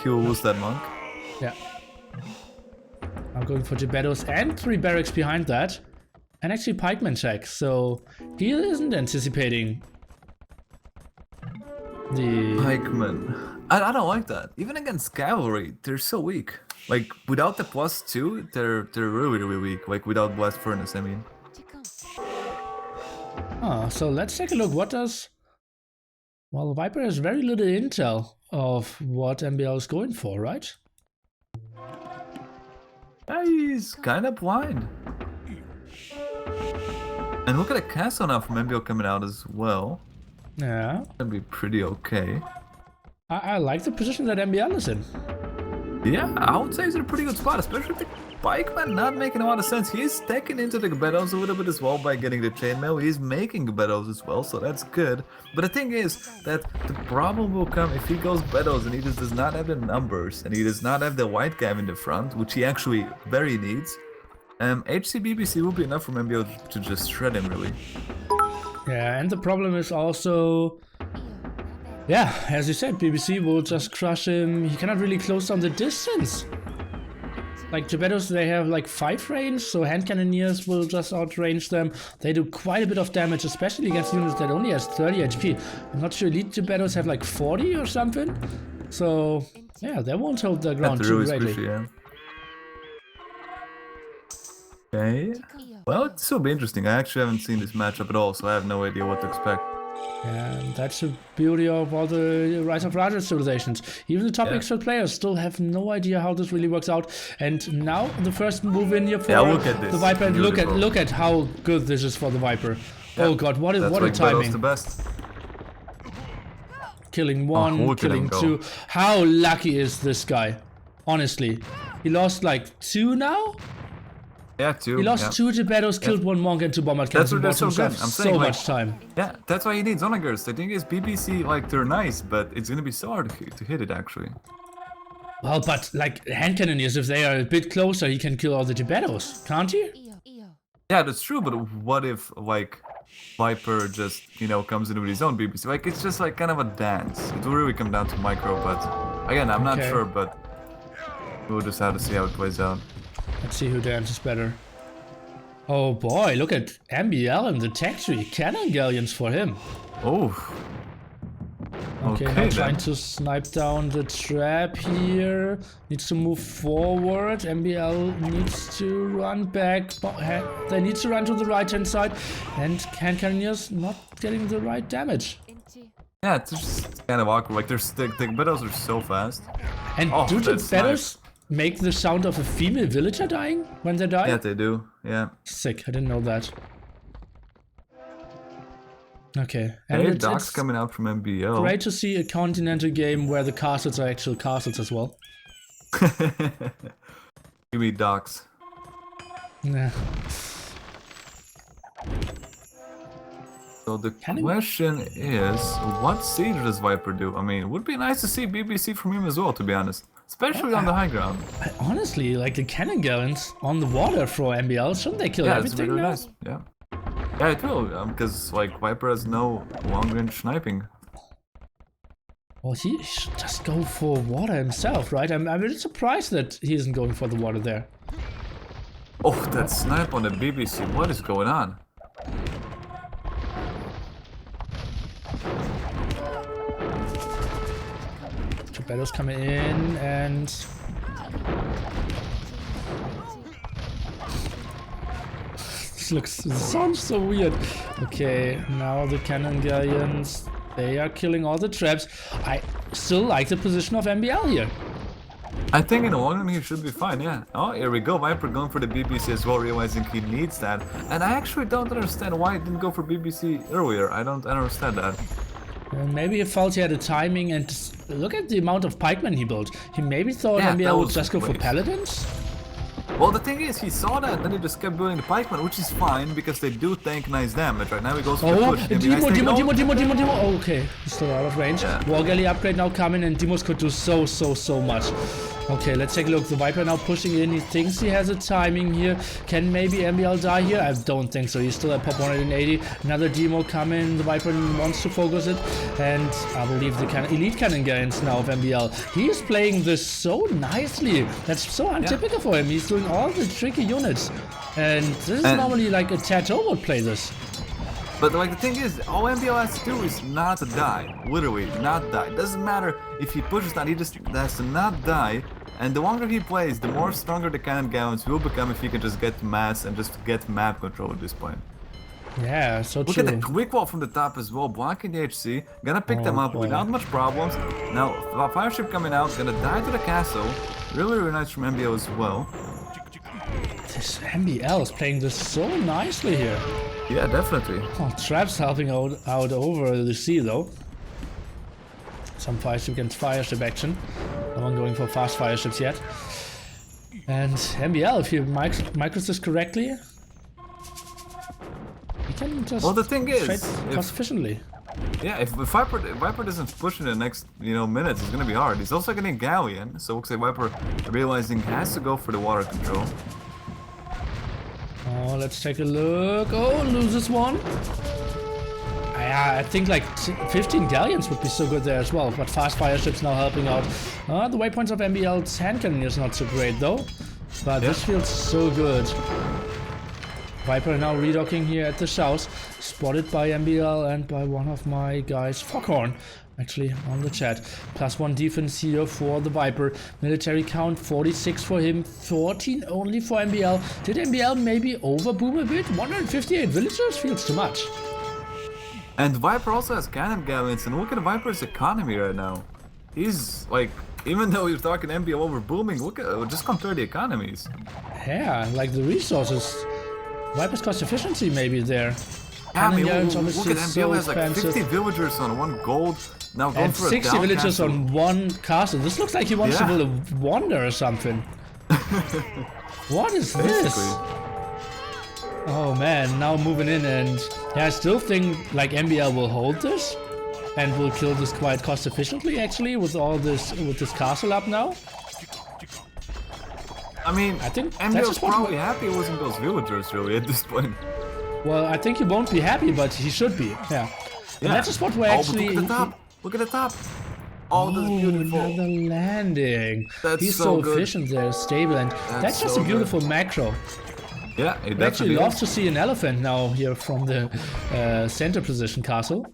He'll lose that monk. Yeah. I'm going for Gebedos and 3 barracks behind that. And actually pikeman check, so he isn't anticipating the... Pikeman. I don't like that. Even against cavalry, they're so weak. Like, without the +2, they're really, really weak. Like, without Blast Furnace, I mean. Oh, so let's take a look. What does... Well, Viper has very little intel of what MbL is going for, right? Yeah, he's kind of blind. And look at the castle now from MbL coming out as well. Yeah. That'd be pretty okay. I like the position that MbL is in. Yeah, I would say he's in a pretty good spot, especially with the pikeman not making a lot of sense. He's taking into the Gbedos a little bit as well by getting the chainmail. He's making Gbedos as well, so that's good. But the thing is that the problem will come if he goes Gbedos and he just does not have the numbers and he does not have the white guy in the front, which he actually very needs. HC BBC will be enough for MbL to just shred him, really. Yeah, and the problem is also... Yeah, as you said, BBC will just crush him. He cannot really close down the distance. Like, Gebedos, they have like 5 range, so hand cannoneers will just outrange them. They do quite a bit of damage, especially against units that only has 30 HP. I'm not sure elite Gebedos have like 40 or something. So, yeah, they won't hold their ground too really greatly. Squishy, yeah. Okay. Well, it will be interesting. I actually haven't seen this matchup at all, so I have no idea what to expect. And that's the beauty of all the Rise of Raja civilizations. Even the top expert players still have no idea how this really works out. And now the first move in here for the Viper, and look at how good this is for the Viper. Yeah. Oh god, what a timing! The best. Killing 1, killing 2. How lucky is this guy? Honestly, he lost like 2 now. Yeah, 2. He lost 2 Gebedos, killed 1 monk and 2 bombard cannons. That's so good. I'm saying, much time. Yeah, that's why he needs onagers. The thing is, BBC, like, they're nice, but it's gonna be so hard to hit it, actually. Well, but, like, hand cannoneers, if they are a bit closer, he can kill all the Gebedos, can't he? Yeah, that's true, but what if, like, Viper just, you know, comes in with his own BBC? Like, it's just, like, kind of a dance. It will really come down to micro, but, again, I'm not sure, but we'll just have to see how it plays out. Let's see who dances better. Oh boy, look at MbL in the tech tree. Cannon galleons for him. Oh. Okay, now trying to snipe down the trap here. Needs to move forward. MbL needs to run back. They need to run to the right hand side. And hand cannoneers not getting the right damage. Yeah, it's just kind of awkward. Like, the Gbedos are so fast. And do the Gbedos make the sound of a female villager dying when they die? Yeah, they do. Yeah. Sick. I didn't know that. Okay. And it's coming out from MbL. Great to see a continental game where the castles are actual castles as well. You mean docks. Nah. So the question is, what siege does Viper do? I mean, it would be nice to see BBC from him as well, to be honest. Especially on the high ground. Honestly, like the cannon galleons on the water for MbL, shouldn't they kill everything really now? Nice. Yeah. Yeah, it will, because like Viper has no long-range sniping. Well, he should just go for water himself, right? I'm really surprised that he isn't going for the water there. Oh, that snipe on the BBC, what is going on? Battle's coming in and... This sounds so weird. Okay, now the cannon galleons, they are killing all the traps. I still like the position of MbL here. I think in the long run he should be fine, yeah. Oh, here we go. Viper going for the BBC as well, realizing he needs that. And I actually don't understand why he didn't go for BBC earlier. I don't understand that. Maybe he felt he had a timing, and look at the amount of pikemen he built. He maybe thought MbL would just go for paladins? Well, the thing is, he saw that, then he just kept building the pikemen, which is fine, because they do tank nice damage. Right now he goes for the push. Demo. Okay, he's still out of range. Yeah. War galley upgrade now coming, and Demos could do so much. Okay, let's take a look. The Viper now pushing in. He thinks he has a timing here. Can maybe MbL die here? I don't think so. He's still at pop 180. Another demo coming. The Viper wants to focus it. And I believe the elite cannon galleons now of MbL. He is playing this so nicely. That's so untypical for him. He's doing all the tricky units. And this is normally like a Tato would play this. But like the thing is, all MbL has to do is not to die. Literally, not die. It doesn't matter if he pushes down, he just has to not die. And the longer he plays, the more stronger the cannon galleons will become if he can just get mass and just get map control at this point. Yeah, so true. Look at the quick wall from the top as well, blocking the HC. Gonna pick them up without much problems. Now, fireship coming out, gonna die to the castle. Really nice from MbL as well. This MbL is playing this so nicely here. Yeah, definitely. Oh, traps helping out over the sea though. Some fireship against fireship action. No one going for fast fireships yet. And MbL, if he micros this correctly, he can just the thing is, cost efficiently. Yeah, if Viper doesn't push in the next minutes, it's gonna be hard. He's also getting Galleon, so looks like Viper realizing he has to go for the water control. Oh, let's take a look. Oh, loses one. I think like 15 galleons would be so good there as well, but fast fireships now helping out. The waypoints of MbL's hand cannon is not so great though, but this feels so good. Viper now redocking here at the south, spotted by MbL and by one of my guys, Foghorn, actually on the chat. +1 defense here for the Viper. Military count 46 for him, 14 only for MbL. Did MbL maybe overboom a bit? 158 villagers feels too much. And Viper also has cannon galleons, and look at Viper's economy right now. He's like, even though you're talking MbL over booming, look at just compare the economies. Yeah, like the resources. Viper's cost efficiency maybe there. Yeah, I mean, look at MbL has like 50 villagers on 1 gold. Now going for 60 villagers on 1 castle. This looks like he wants to build a wonder or something. What is this? Oh man, now moving in, and I still think like MbL will hold this and will kill this quite cost efficiently actually with this castle up now. I mean, I think MbL's probably happy it wasn't those villagers really at this point. Well, I think he won't be happy, but he should be. Yeah. And that's a spot where actually. Look at the top. Look at the top. Oh, that's beautiful. Another landing. He's so efficient there, stable, and that's just a beautiful macro. Yeah, it I actually love to see an elephant now here from the center position castle.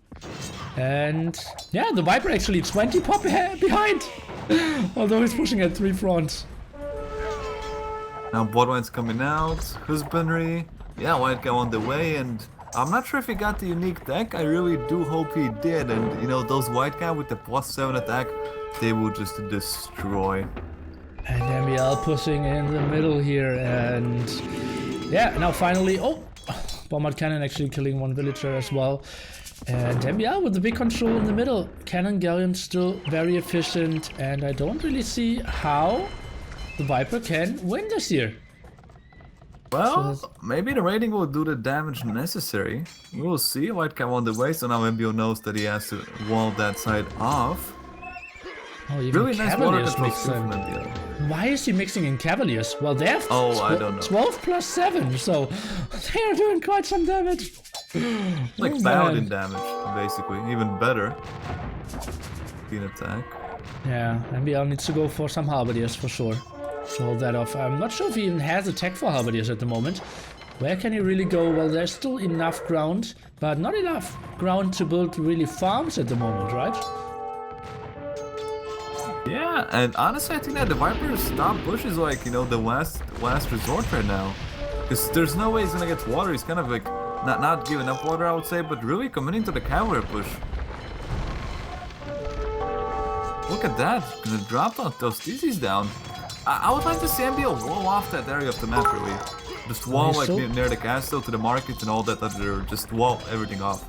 And yeah, the Viper actually 20 pop behind. Although he's pushing at 3 fronts. Now Bloodwine's coming out, husbandry. Yeah, White Cow on the way, and I'm not sure if he got the unique deck. I really do hope he did, and those White Cow with the +7 attack, they will just destroy. And MbL pushing in the middle here, and yeah, now finally, Bombard Cannon actually killing 1 villager as well. And MbL with the big control in the middle. Cannon Galleon still very efficient, and I don't really see how the Viper can win this year. Well, maybe the rating will do the damage necessary. We will see. White Cow on the way, so now MbL knows that he has to wall that side off. Oh, really nice water control from MbL. Why is he mixing in Cavaliers? Well, they have I don't know. 12 + 7, so they are doing quite some damage. Like paladin damage, basically. Even better. Bean attack. Yeah, MbL needs to go for some halberdiers for sure. To hold that off. I'm not sure if he even has a tech for halberdiers at the moment. Where can he really go? Well, there's still enough ground, but not enough ground to build really farms at the moment, right? Yeah, and honestly, I think that the Viper's top push is like, you know, the last resort right now. Because there's no way he's gonna get water. He's kind of like not giving up water, I would say, but really committing to the cavalry push. Look at that, gonna drop those TCs down. I would like to see MbL wall off that area of the map, really. Just wall like near the castle to the market and all that other, just wall everything off.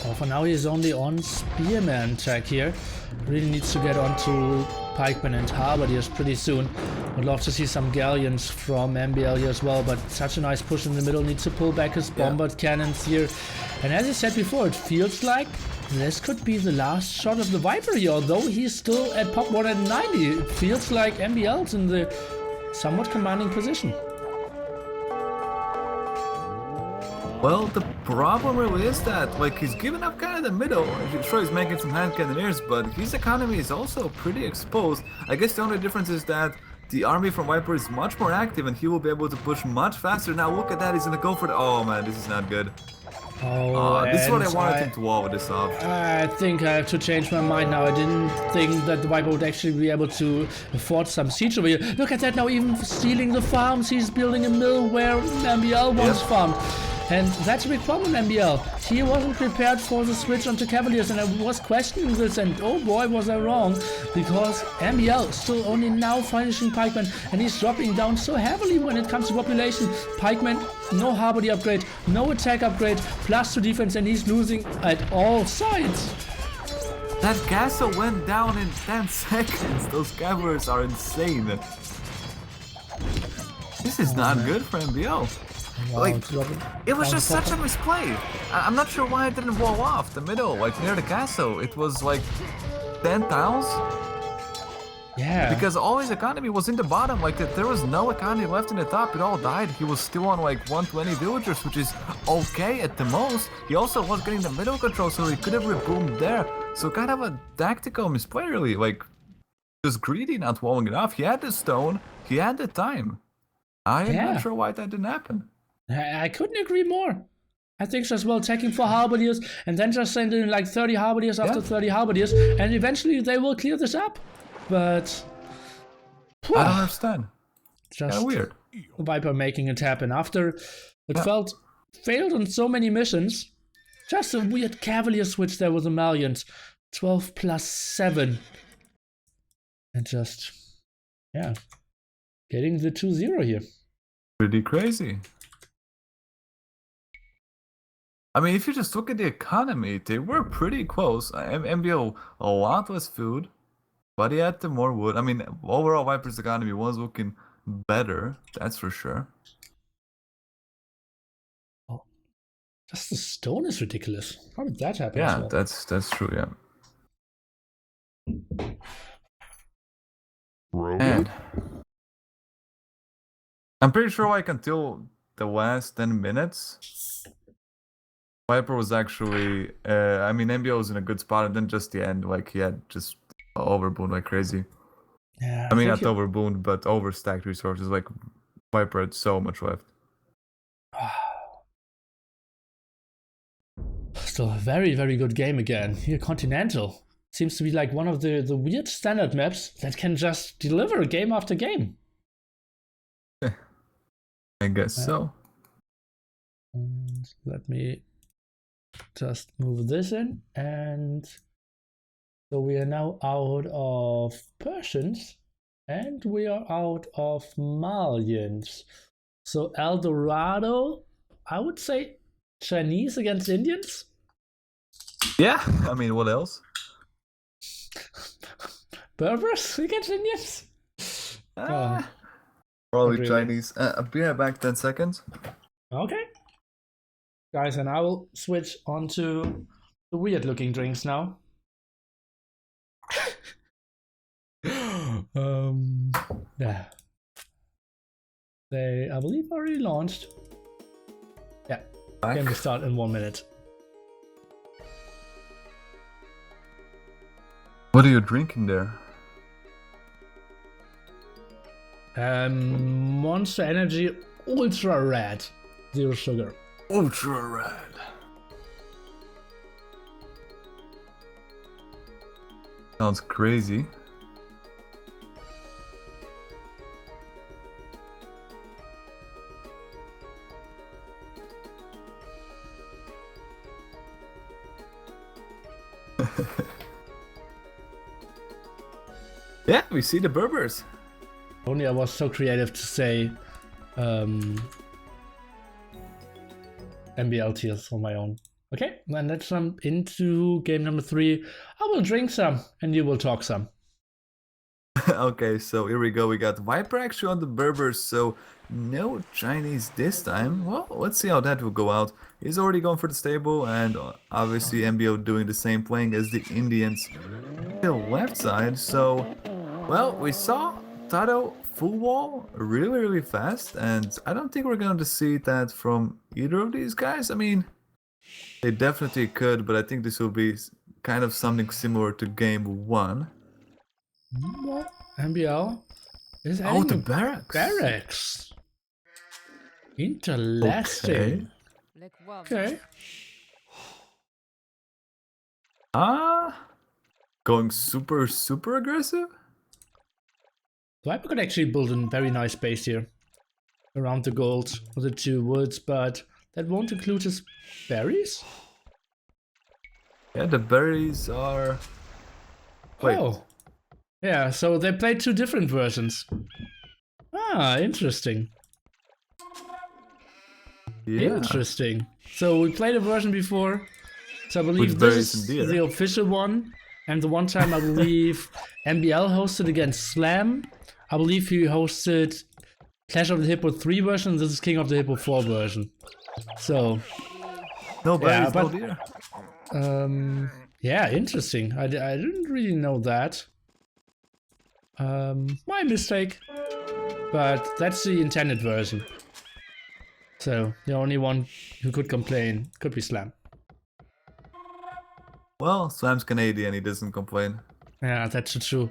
Oh, for now he's only on Spearman track here. Really needs to get onto Pikeman and Halberdiers pretty soon. Would love to see some galleons from MbL here as well, but such a nice push in the middle. Needs to pull back his bombard cannons here. And as I said before, it feels like this could be the last shot of the Viper here, although he's still at pop 190. It feels like MbL's in the somewhat commanding position. Well, the problem really is that, like, he's giving up kind of the middle. Sure, he's making some hand cannoneers, but his economy is also pretty exposed. I guess the only difference is that the army from Viper is much more active and he will be able to push much faster. Now look at that, he's gonna go for the... Oh man, this is not good. Oh, this is what I wanted him to wall with this off. I think I have to change my mind now. I didn't think that the Viper would actually be able to afford some siege over here. Look at that now, even stealing the farms. He's building a mill where MbL once farmed. And that's a big problem, MbL. He wasn't prepared for the switch onto Cavaliers, and I was questioning this, and oh boy was I wrong, because MbL still only now finishing Pikeman, and he's dropping down so heavily when it comes to population. Pikeman, no Harbordy upgrade, no attack upgrade, +2 defense, and he's losing at all sides. That castle went down in 10 seconds. Those Cavaliers are insane. This is not good for MbL. Wow, like, it was just such a misplay. I'm not sure why it didn't wall off the middle, like near the castle. It was like 10 tiles. Yeah. Because all his economy was in the bottom, like there was no economy left in the top, it all died. He was still on like 120 villagers, which is okay at the most. He also was getting the middle control, so he could have reboomed there. So kind of a tactical misplay really, like just greedy not walling it off. He had the stone, he had the time. I am not sure why that didn't happen. I couldn't agree more. I think just well attacking for Halberdiers and then just sending like 30 Halberdiers after 30 Halberdiers, and eventually they will clear this up. But I don't understand. Just weird. The Viper making it happen after it failed on so many missions. Just a weird Cavalier switch there with the Malians. 12 + 7. And just getting the 2-0 here. Pretty crazy. I mean, if you just look at the economy, they were pretty close. MbL a lot less food, but he had the more wood. I mean, overall Viper's economy was looking better, that's for sure. Oh, just the stone is ridiculous. How did that happen? Yeah, that's true. Yeah. And I'm pretty sure like until the last 10 minutes, Viper was actually, I mean, MbL was in a good spot, and then just the end, like he had just overbooned like crazy. Yeah, I mean, not overbooned, but overstacked resources. Like Viper had so much left. Still a very, very good game again. Here, Continental seems to be like one of the weird standard maps that can just deliver game after game. I guess so. And let me just move this in, and so we are now out of Persians and we are out of Malians. So El Dorado, I would say Chinese against Indians. Yeah, I mean, what else? Berbers against Indians. Probably really. Chinese. I'll be right back 10 seconds. Okay. Guys, and I will switch on to the weird looking drinks now. Yeah. They, I believe, already launched. Yeah. Game will start in 1 minute. What are you drinking there? Monster Energy Ultra Red. 0 sugar. Ultra Red. Sounds crazy. Yeah, we see the Berbers. Only I was so creative to say MbL tiers on my own. Okay, then let's jump into game number 3. I will drink some and you will talk some. Okay, so here we go. We got Viper actually on the Berbers, so no Chinese this time. Well, let's see how that will go out. He's already gone for the stable, and obviously MbO doing the same, playing as the Indians the left side. So, well, we saw Taro full wall really fast, and I don't think we're going to see that from either of these guys. I mean, they definitely could, but I think this will be kind of something similar to game 1. What? MbL is Oh, adding the a barracks. barracks. Interesting. Okay. Going super aggressive? Viper could actually build a very nice base here around the gold of the 2 woods, but that won't include his berries? Yeah, the berries are... Wait. Oh. Yeah, so they played 2 different versions. Ah, interesting. Yeah. Interesting. So we played a version before. So I believe With this berries is and deer. the official one. And the one time I believe MbL hosted against Slam. I believe he hosted Clash of the Hippo 3 version. This is King of the Hippo 4 version. So No berries, but- no deer. yeah, interesting. I didn't really know that. My mistake. But that's the intended version. So the only one who could complain could be Slam. Well, Slam's Canadian, he doesn't complain. Yeah, that's true.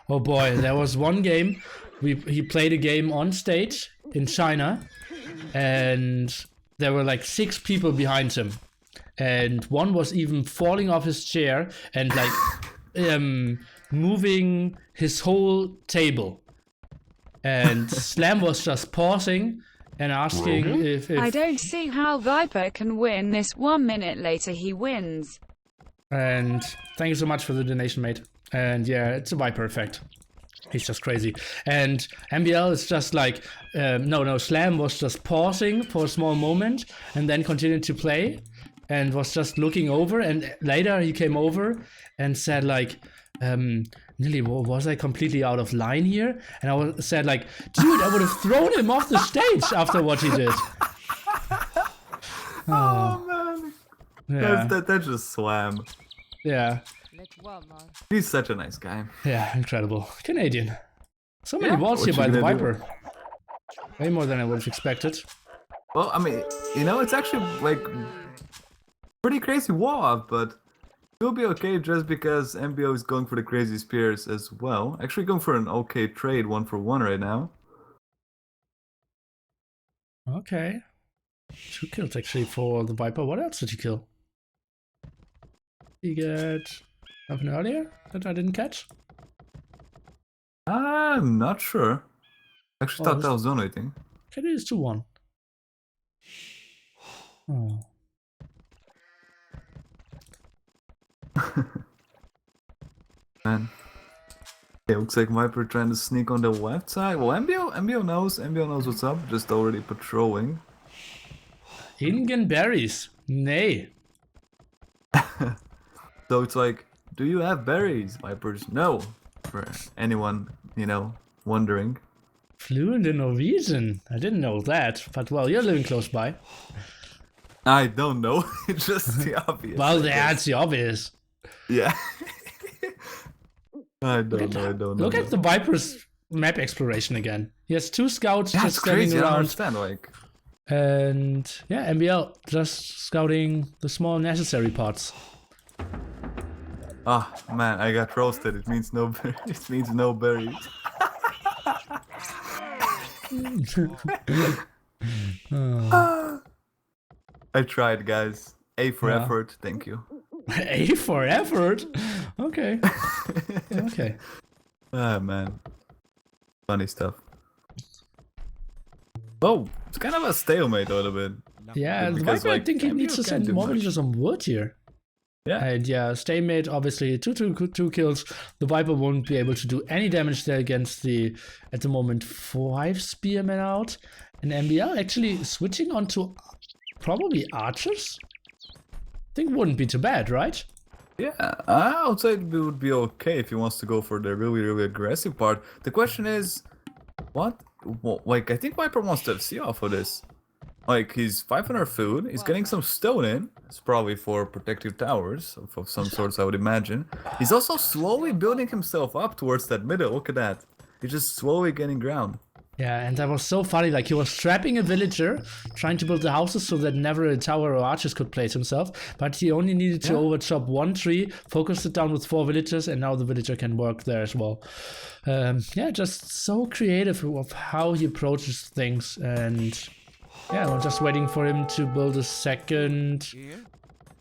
Oh boy, there was one game. He played a game on stage in China, and there were like 6 people behind him, and one was even falling off his chair and like moving his whole table. And Slam was just pausing and asking if I don't see how Viper can win this. 1 minute later he wins. And thank you so much for the donation, mate. And yeah, it's a Viper effect. He's just crazy. And MbL is just like, no, Slam was just pausing for a small moment and then continued to play and was just looking over. And later he came over and said like, Nilly, was I completely out of line here? And I said like, dude, I would have thrown him off the stage after what he did. Oh man. Yeah, That's just Slam. yeah, He's such a nice guy. yeah, incredible. Canadian. So many Yeah, walls what here you by the gonna do? Viper. Way more than I would have expected. Well, I mean, you know, it's actually like pretty crazy wall up, but it'll be okay just because MbO is going for the crazy spears as well. Actually going for an okay trade 1-for-1 right now. Okay. 2 kills actually for the Viper. What else did he kill? He got something earlier that I didn't catch? I'm not sure. Actually Oh, thought that was donating. Okay, it is 2-1. Oh. Man. It looks like Viper trying to sneak on the left side. Well, MbO knows what's up, just already patrolling. Ingen berries. Nay. So it's like, do you have berries, Vipers? No. For anyone, you know, wondering. Fluent in Norwegian. I didn't know that. But well, you're living close by. I don't know. It's just the obvious. Well, I guess. that's the obvious. Yeah. I don't know. Look at the Viper's map exploration again. He has 2 scouts Yeah, just it's standing crazy. I don't around. understand. Like, And yeah, MbL just scouting the small necessary parts. oh man, I got roasted. It means no. It means no berries. I tried, guys. A for Yeah. effort. Thank you. A for effort. Okay. Okay. Ah man, funny stuff. Oh, it's kind of a stalemate a little bit. Yeah, the Because, Viper, I like, think he MbO needs to can't send do more much. villagers on wood here. Yeah. And yeah, stay mid, obviously, two kills. The Viper won't be able to do any damage there against the, at the moment, 5 spearmen out. And MbL actually switching onto probably archers? I think wouldn't be too bad, right? Yeah, I would say it would be okay if he wants to go for the really aggressive part. The question is, what? Well, like, I think Viper wants to FC off of this. Like, he's 500 food, he's getting some stone in. It's probably for protective towers of some sorts, I would imagine. He's also slowly building himself up towards that middle. Look at that. He's just slowly getting ground. Yeah, and that was so funny. Like, he was trapping a villager, trying to build the houses so that never a tower or archers could place himself. But he only needed to overchop 1 tree, focus it down with 4 villagers, and now the villager can work there as well. Yeah, just so creative of how he approaches things. And yeah, we're just waiting for him to build a second.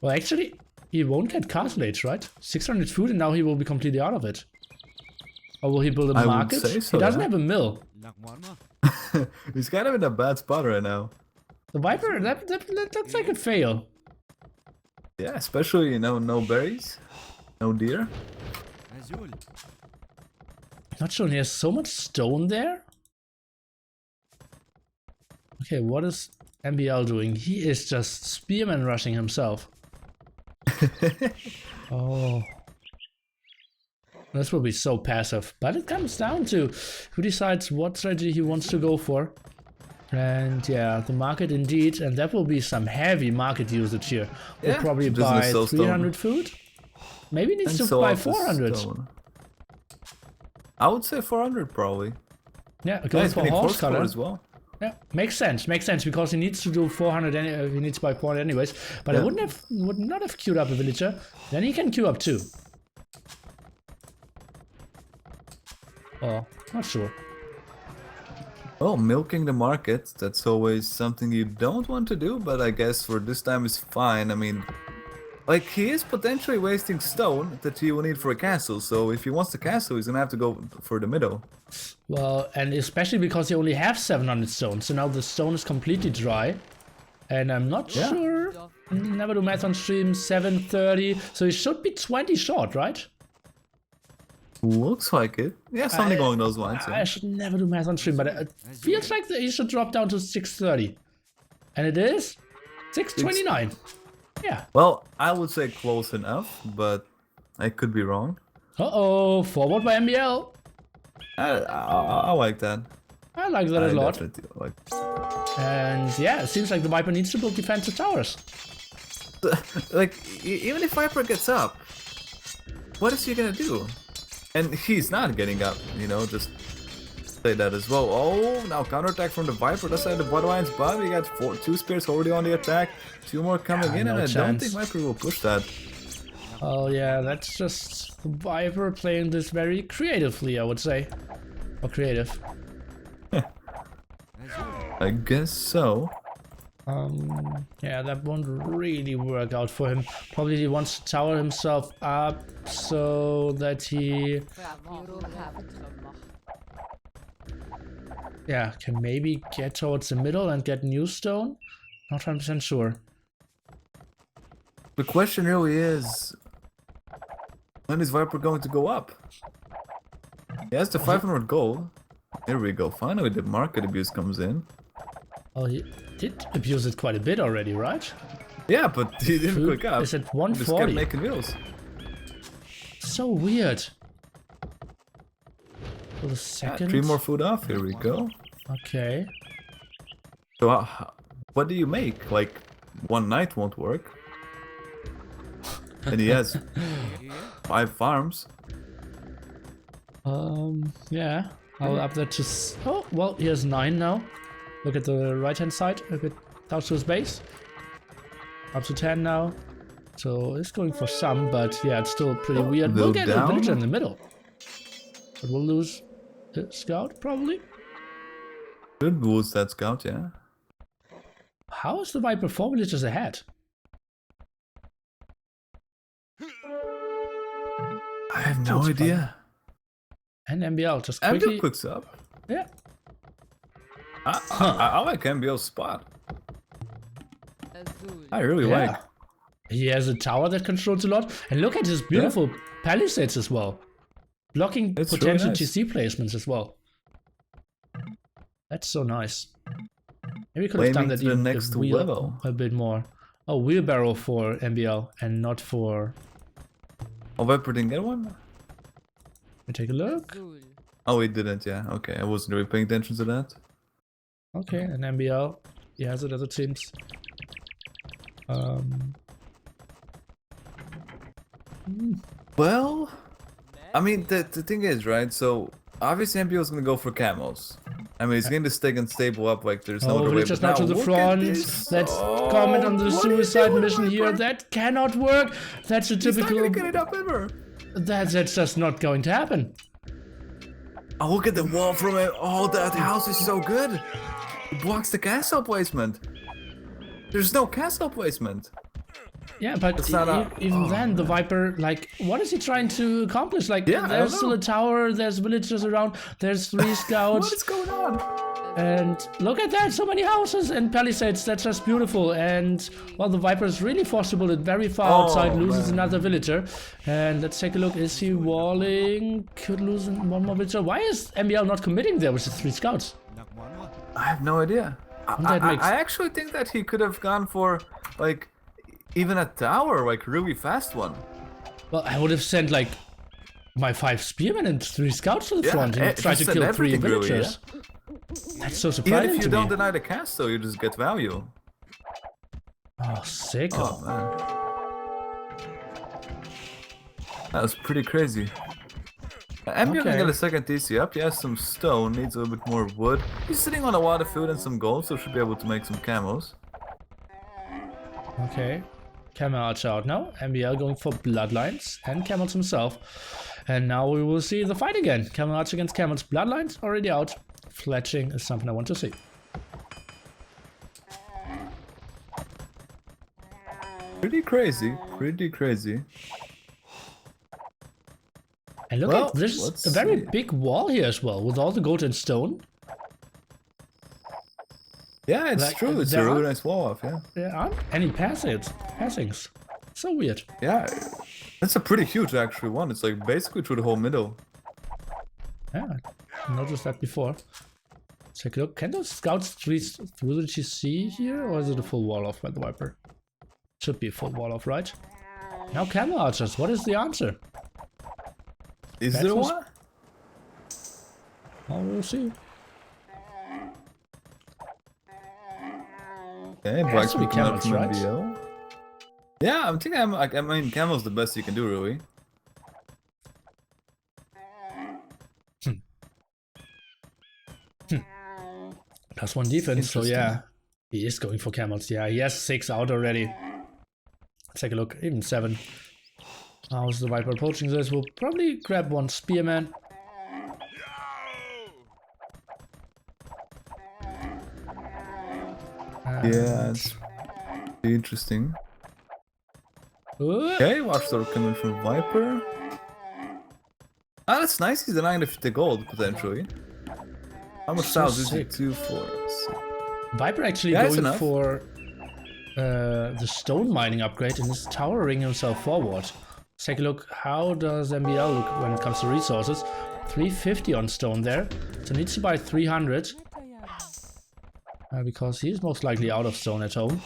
Well, actually, he won't get castle age, right? 600 food, and now he will be completely out of it. Or will he build a market? Would say so, he doesn't have a mill. He's kind of in a bad spot right now. The Viper, that looks like a fail. Yeah, especially, you know, no berries, no deer. Not sure, he has so much stone there. Okay, what is MbL doing? He is just spearman rushing himself. Oh. This will be so passive, but it comes down to who decides what strategy he wants to go for. And yeah, the market indeed, and that will be some heavy market usage here. We'll probably buy 300 food. Maybe needs to buy 400. I would say 400 probably. Yeah, going for horse color as well. Yeah, makes sense because he needs to do 400. He needs to buy 400 anyways. But I would not have queued up a villager. Then he can queue up 2. Oh, not sure. Well, milking the market, that's always something you don't want to do, but I guess for this time is fine. I mean, like, he is potentially wasting stone that he will need for a castle, so if he wants the castle, he's gonna have to go for the middle. Well, and especially because he only has 700 stone, so now the stone is completely dry. And I'm not sure. Never do math on stream, 730, so he should be 20 short, right? Looks like it. Yeah, something along those lines. Yeah. I should never do math on stream, but it feels like he should drop down to 630. And it is 629. Yeah. Well, I would say close enough, but I could be wrong. Uh-oh, forward by MbL. I like that. I like that a lot. Like... And yeah, it seems like the Viper needs to build defensive towers. Like, even if Viper gets up, what is he gonna do? And he's not getting up, you know, just say that as well. Oh, now counterattack from the Viper. That's at the Bloodline's bottom. We got 2 spears already on the attack. 2 more coming in, and I don't think Viper will push that. Oh yeah, that's just the Viper playing this very creatively, I would say. Or creative. I guess so. Yeah, that won't really work out for him. Probably he wants to tower himself up so that he... Yeah, can maybe get towards the middle and get new stone? Not 100% sure. The question really is, when is Viper going to go up? He has the 500 gold. Here we go. Finally, the market abuse comes in. Oh, he did abuse it quite a bit already, right? Yeah, but he didn't quick up. Is at Just 140. kept making wheels. So weird. For the second. 3 more food off. Here we go. Okay. So, what do you make? Like, 1 night won't work. And he has 5 farms. Yeah. I'll up that to... Oh, well, he has 9 now. Look at the right-hand side, a bit down to his base. Up to 10 now. So it's going for some, but yeah, it's still pretty weird. We'll get a villager in the middle. But we'll lose the scout, probably. Could lose that scout, yeah. How is the Viper 4 villagers ahead? I have no idea. And MbL just quickly... MbL quicks up. Yeah. I like MbL's spot. I really like. He has a tower that controls a lot. And look at his beautiful palisades as well. Blocking It's potential really nice. TC placements as well. That's so nice. Maybe we could have done Aiming that to the even next a wheel level. a bit more. Oh, wheelbarrow for MbL and not for... Oh, Viper didn't get one? Let me take a look. Oh, he didn't, yeah. Okay, I wasn't really paying attention to that. Okay, and MbL. He has it as it seems. Well, I mean, the thing is, right? So, obviously MbL is gonna go for camos. I mean, he's going to stick and stable up like there's no Oh, other way. villagers But now to the look at front. this. Let's Oh, comment on the what are you suicide doing, mission here. Viper? That cannot work. That's a He's not typical... gonna get it up ever. That's just not going to happen. Oh, look at the wall from it. Oh, that house is so good. It blocks the castle placement. There's no castle placement. Yeah, but It's not a- even oh, then, the Viper, like, what is he trying to accomplish? Like, Yeah, I there's don't still know. a tower, there's villagers around, there's 3 scouts. What is going on? And look at that, so many houses and palisades, that's just beautiful. And, well, the Viper is really forcible and very far outside, loses man. another villager. And let's take a look, is he walling? Could lose one more villager. Why is MbL not committing there with his 3 scouts? I have no idea. That makes- I actually think that he could have gone for, like, even a tower, like, really fast one. Well, I would have sent, like, my 5 spearmen and 3 scouts to the Yeah, front and try to just send kill 3 everything really, villagers. That's so Even surprising if to you don't me. deny the castle, you just get value. Oh, sick. Oh, man. That was pretty crazy. MbL can Okay. get a second TC up. He has some stone, needs a little bit more wood. He's sitting on a lot of food and some gold, so should be able to make some camos. Okay. Camel Archer out now. MbL going for Bloodlines and Camels himself. And now we will see the fight again. Camel Archer against Camels. Bloodlines already out. Fletching is something I want to see. Pretty crazy, pretty crazy. And look Well, at this, let's a very see. big wall here as well, with all the gold and stone. Yeah, it's Like, true. It's a there really are- nice wall off, yeah. There aren't any passings. So weird. Yeah, that's a pretty huge actually one. It's like basically through the whole middle. Yeah, I noticed that before. Take a look. Can those scouts reach through the GC here, or is it a full wall off by the Viper? Should be a full wall off, right? Now camel archers, what is the answer? Is That there was- one? Well, we'll see. Okay, Has Black's to be coming out camels, from right? MbL. Yeah, I'm thinking. I mean, camel's the best you can do, really. +1 defense, so Interesting. yeah. He is going for camels, yeah. He has 6 out already. Let's take a look, even 7. How's the Viper approaching this? We'll probably grab 1 spearman. Yeah, it's interesting. Okay, Watchdog coming from Viper. Ah, that's nice. He's denying the gold potentially. How much So tiles is he? sick. 2, 4. Viper actually Yeah, it's going enough. for the stone mining upgrade and is towering himself forward. Let's take a look. How does MbL look when it comes to resources? 350 on stone there. So needs to buy 300. Because he's most likely out of stone at home.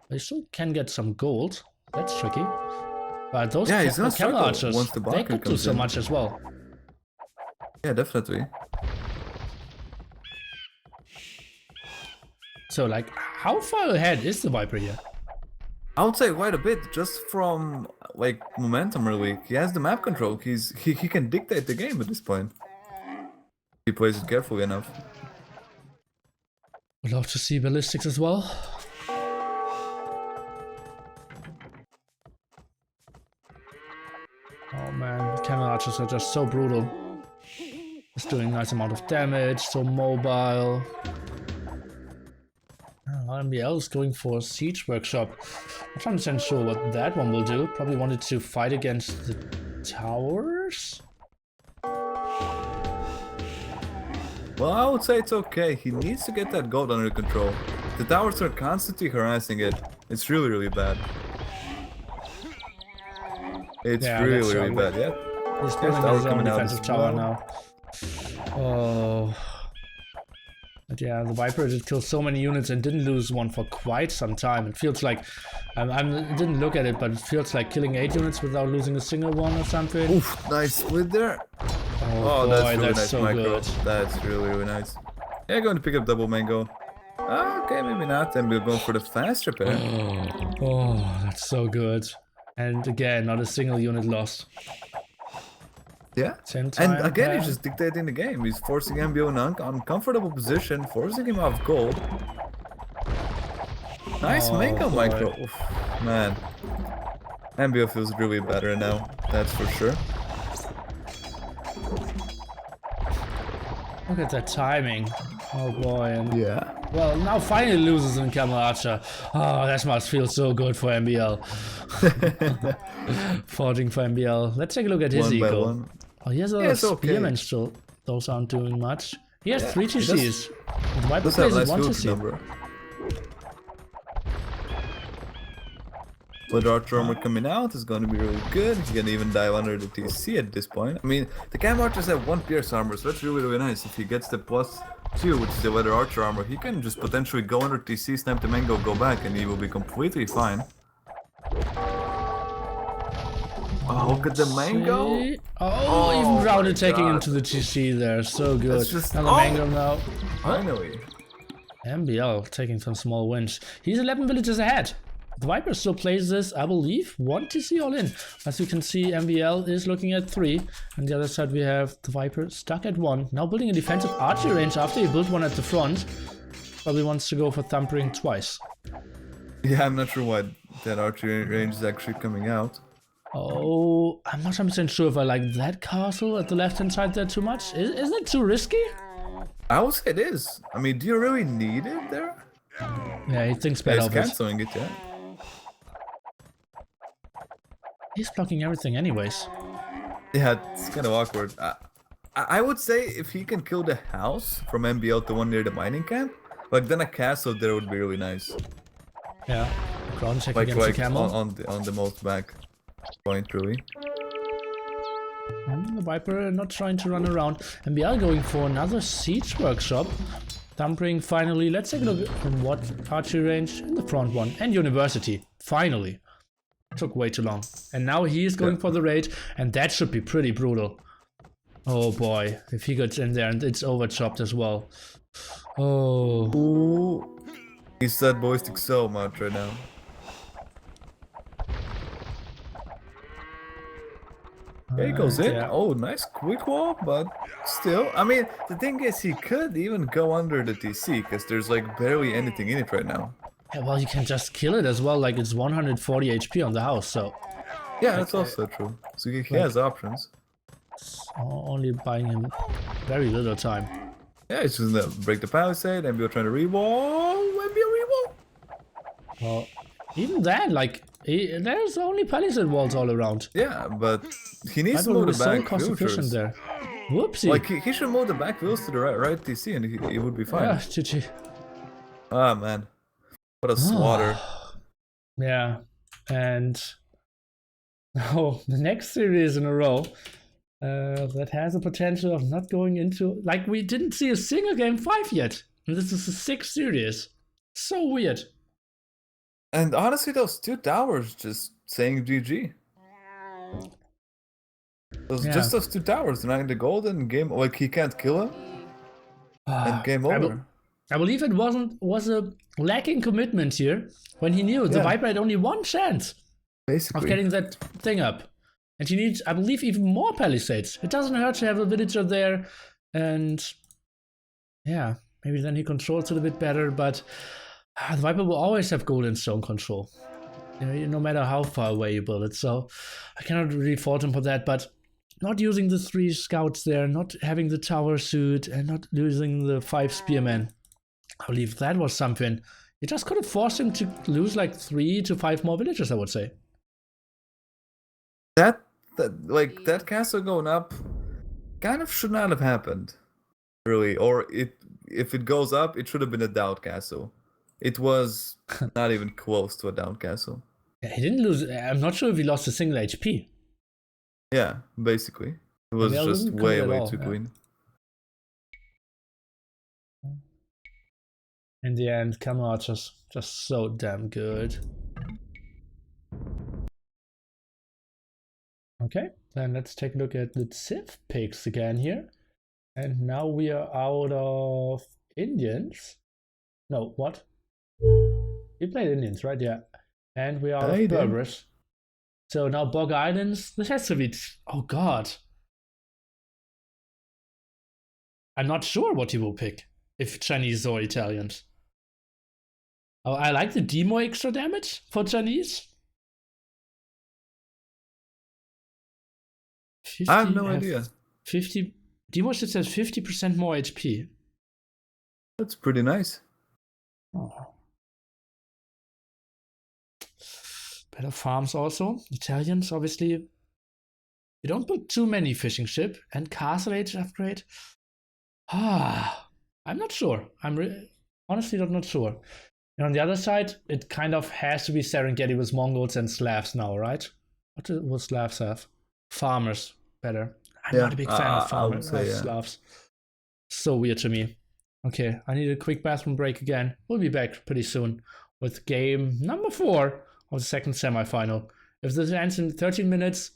They still can get some gold. That's tricky. But those Yeah, he's gonna camel struggle archers, once the they Barker could do comes so in. much as well. Yeah, definitely. So like, how far ahead is the Viper here? I would say quite a bit, just from like momentum really. He has the map control. He can dictate the game at this point. He plays it carefully enough. Would love to see ballistics as well. Oh man, camel archers are just so brutal. It's doing a nice amount of damage, so mobile. MbL is going for Siege Workshop. I'm not 100% sure what that one will do. Probably wanted to fight against the towers? Well, I would say it's okay. He needs to get that gold under control. The towers are constantly harassing it. It's really, really bad. It's Yeah, really, that's really ugly. bad. Yeah. He's There's building tower his own coming out defensive as tower well. now. Oh. But yeah, the Viper did kill so many units and didn't lose one for quite some time. It feels like, I didn't look at it, but it feels like killing 8 units without losing a single one or something. Oof, nice split there. Oh boy, that's really that's nice so micro. good. That's really, really nice. Yeah, going to pick up double mango. Okay, maybe not. Then we're going for the fast repair. Oh, that's so good. And again, not a single unit lost. Yeah. 10 And time again, he's pan. just dictating the game. He's forcing MbL in an uncomfortable position, forcing him off gold. Nice Oh, mango boy. micro. Oof, man. MbL feels really better now. That's for sure. Look at that timing. Oh boy. And Yeah. well, now finally loses in Camel Archer. Oh, that must feel so good for MbL. Forging for MbL. Let's take a look at his One by eco. one. Oh, he has a lot Yeah, of it's okay. spearmen still. Those aren't doing much. He has Yeah, 3 he does- TCs. The Viper Let's have plays a with nice 1 field TC. number. But Archer armor coming out is going to be really good. He can even dive under the TC at this point. I mean, the Cam Archers have 1 pierce armor, so that's really, really nice. If he gets the +2, which is the Weather Archer armor, he can just potentially go under TC, snipe the mango, go back, and he will be completely fine. Oh, look at the mango! See? Oh, Oh even my Grounded taking him God. to the TC there. So good. That's just- Another oh! mango now. Finally. MbL taking some small wins. He's 11 villages ahead. The Viper still plays this, I believe, 1 TC all in. As you can see, MbL is looking at 3. On the other side, we have the Viper stuck at 1. Now building a defensive archery range after he built one at the front. Probably wants to go for thumpering twice. Yeah, I'm not sure why that archery range is actually coming out. Oh, I'm not 100% sure if I like that castle at the left-hand side there too much. Isn't it too risky? I would say it is. I mean, do you really need it there? Yeah, he thinks Yeah, better he's of it. canceling it, yeah. He's blocking everything anyways. Yeah, it's kind of awkward. I would say if he can kill the house from MbL, the one near the mining camp, like then a castle there would be really nice. Yeah, ground check Like against the camel. on the most back point, really. The Viper not trying to run around. MbL going for another siege workshop. Thumpering finally. Let's take a look from what archery range in the front one. And university. Finally. Took way too long. And now he is going for the raid. And that should be pretty brutal. Oh boy. If he gets in there and it's overchopped as well. Oh. Ooh. He's that ballistic so much right now. There he goes in. Yeah. Oh, nice quick wall, but still. I mean, the thing is, he could even go under the TC, because there's like barely anything in it right now. Yeah, well, you can just kill it as well. Like it's 140 HP on the house, so Yeah, that's also true. So he has options. it's only buying him very little time. Yeah, he's just gonna break the palisade, MbL trying to re-wall, MbL re-wall. Well, even then, like, there's only palisade walls all around. Yeah, but he needs to Viper move was the so back cost efficient villagers. there. Whoopsie. Like, he should move the back wheels to the right TC and he would be fine. yeah, GG. Ah, man. What a slaughter. Yeah, and now the next series in a row that has a potential of not going into, like, we didn't see a single game 5 yet, and this is the 6th series. So weird. And honestly, those 2 towers just saying GG. Just those 2 towers, denying the golden game, like he can't kill him, and game over. I believe it was a lacking commitment here when he knew the Viper had only 1 chance Basically. of getting that thing up. And he needs, I believe, even more palisades. It doesn't hurt to have a villager there, and yeah, maybe then he controls it a bit better, but the Viper will always have gold and stone control. You know, no matter how far away you build it, so I cannot really fault him for that, but not using the 3 scouts there, not having the tower suit, and not using the 5 spearmen. I believe that was something. It just could have forced him to lose like 3 to 5 more villagers, I would say. That castle going up kind of should not have happened, really. Or if it goes up, it should have been a down castle. It was not even close to a down castle. Yeah, he didn't lose. I'm not sure if he lost a single HP. Yeah, basically. It was MbL just didn't commit way, at way all, too yeah. clean. In the end, Camelot just so damn good. Okay, then let's take a look at the Civ picks again here. And now we are out of Indians. No, what? We played Indians, right? Yeah. And we are out of Berbers. So now Bog Islands. This has to be... Oh, God. I'm not sure what he will pick. If Chinese or Italians. Oh, I like the Demo extra damage for Chinese. 50, I have no idea. 50... Demo just says 50% more HP. That's pretty nice. Oh. Better farms also. Italians, obviously. You don't put too many fishing ship. And castle age upgrade. I'm not sure. I'm honestly not sure. And on the other side, it kind of has to be Serengeti with Mongols and Slavs now, right? What will Slavs have? Farmers, better. I'm not a big fan of farmers, Slavs. So weird to me. Okay, I need a quick bathroom break again. We'll be back pretty soon with game number 4 of the second semifinal. If this ends in 13 minutes,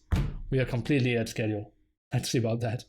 we are completely at schedule. Let's see about that.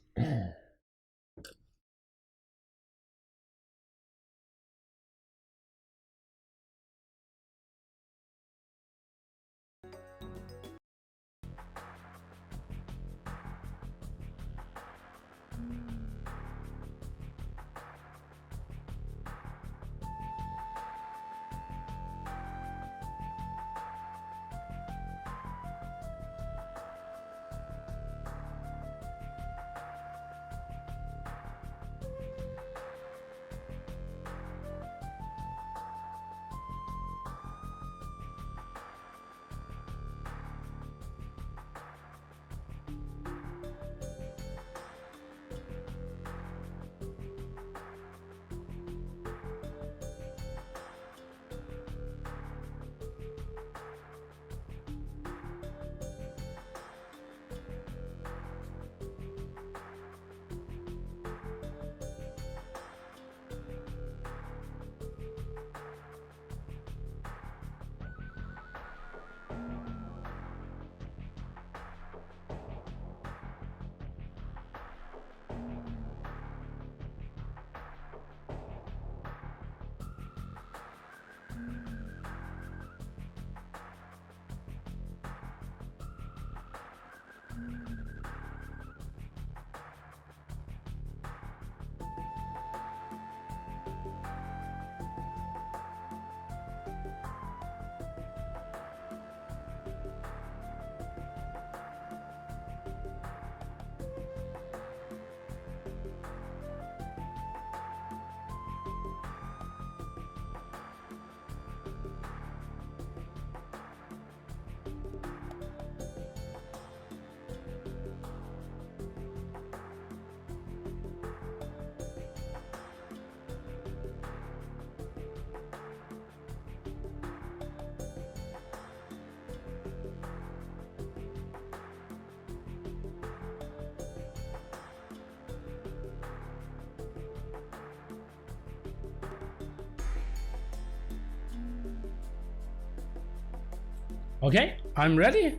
Okay, I'm ready.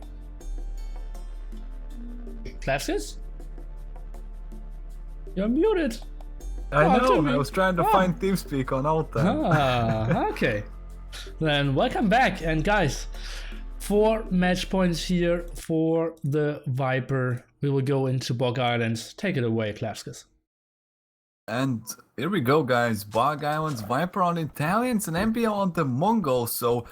Classes? You're muted. I know, I was trying to find TeamSpeak on Alta. Okay. Then welcome back, and guys, 4 match points here for the Viper. We will go into Bog Islands. Take it away, Klaskus. And here we go, guys. Bog Islands, Viper on Italians, and MbL on the Mongols. So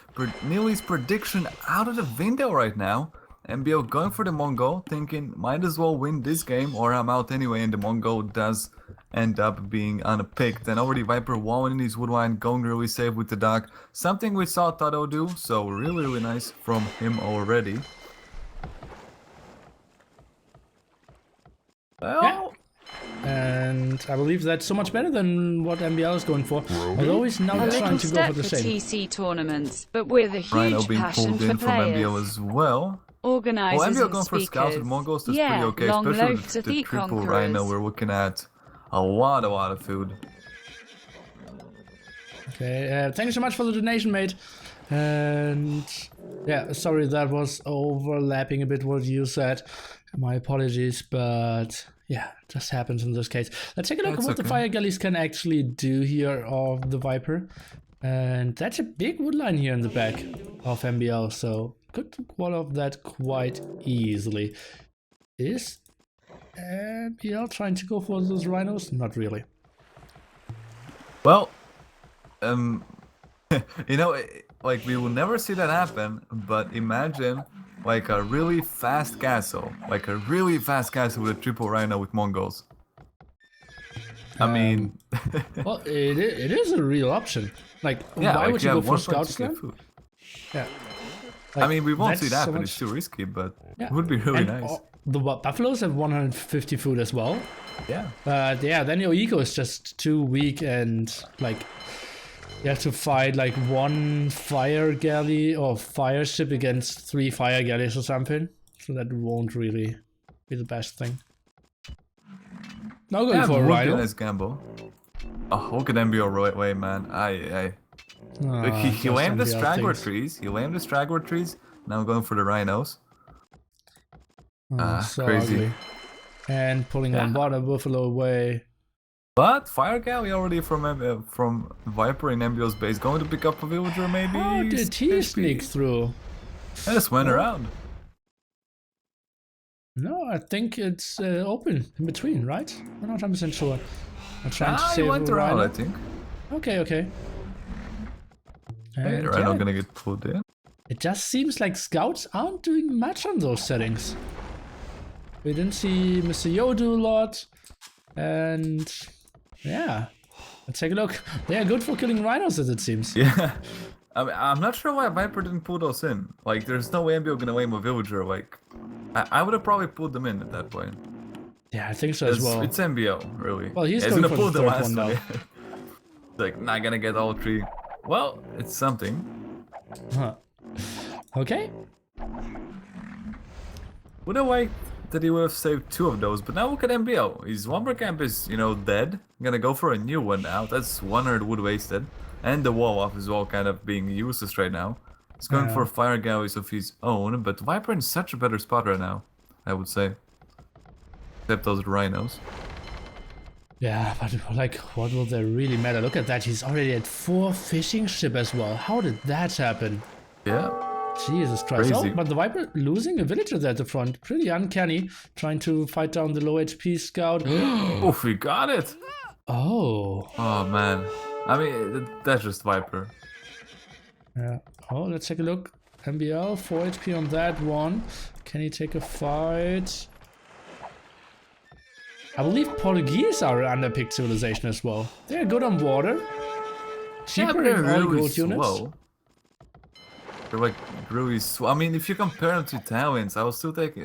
Neely's prediction out of the window right now. MbL going for the Mongol, thinking might as well win this game or I'm out anyway, and the Mongol does end up being unpicked. And already Viper wallowing in his woodline, going really safe with the dog. Something we saw Toto do, so really nice from him already. Well... Yeah. And I believe that's so much better than what MbL is going for. Although he's now trying to go for the same. TC tournaments, but with a huge Rhino being passion pulled for in from MbL players. as well. Oh, Organizers MbL and going for scouts with speakers. Mongols, that's Yeah, pretty okay, long especially loaf to with the the triple rhino. conquerors. We're looking at a lot of food. Okay, thank you so much for the donation, mate. And yeah, sorry that was overlapping a bit what you said. My apologies, but yeah, it just happens in this case. Let's take a look at what the fire galleys can actually do here of the Viper. And that's a big wood line here in the back of MbL, so could wall off that quite easily. Is MbL trying to go for those rhinos? Not really. Well, you know, like we will never see that happen, but imagine like a really fast castle, with a triple rhino with Mongols. I mean, Well, it is a real option. Like, yeah, why like would you go for 1.2k scouts then? food. Yeah. I mean, we won't see that's that, so but much- it's too risky, but Yeah. it would be really And nice. the buffaloes have 150 food as well. Yeah. But yeah, then your eco is just too weak, and like you have to fight like one fire galley or fire ship against 3 fire galleys or something. So that won't really be the best thing. Now going Yeah, for a would be a rhino. nice gamble. Oh, look at MbL right way, man. He just lamed the MBL straggler things. trees. He lamed the straggler trees. Now going for the rhinos. So Crazy. ugly. And pulling on water buffalo away. But fire galley already from Viper in MbL's base, going to pick up a villager maybe. How did he sneak through? I just went around. No, I think it's open in between, right? I'm not 100% sure. I'm trying to He save went a around, rhino. I think. Okay. Hey, And the rhino yeah, gonna get pulled in. it just seems like scouts aren't doing much on those settings. We didn't see Mr. Yo do a lot. And yeah, let's take a look. They are good for killing rhinos, as it seems. Yeah. I mean, I'm not sure why Viper didn't pull those in. Like, there's no way MbL gonna aim a villager. Like, I would have probably pulled them in at that point. Yeah, I think so as well. It's MbL, really. Well, he's Yeah, going gonna for pull the the third last one now. one. Like, not gonna get all 3. Well, it's something. Huh. Okay. Would have liked that he would have saved 2 of those, but now look at MbL. His lumber camp is, dead. Gonna go for a new one now. That's 100 wood wasted. And the wall off is all kind of being useless right now. He's going for fire galleys of his own, but Viper in such a better spot right now, I would say. Except those rhinos. Yeah, but like, what will they really matter? Look at that, he's already at 4 fishing ship as well. How did that happen? Yeah. Jesus Christ. Crazy. Oh, but the Viper losing a villager there at the front. Pretty uncanny. Trying to fight down the low HP scout. Oof, we got it! Oh. Oh, man. I mean, that's just Viper. Yeah. Oh, let's take a look. MbL, 4 HP on that one. Can he take a fight? I believe Portuguese are underpicked civilization as well. They're good on water. Cheaper they're in all really gold units. slow. They're like really slow. I mean, if you compare them to Italians, I will still think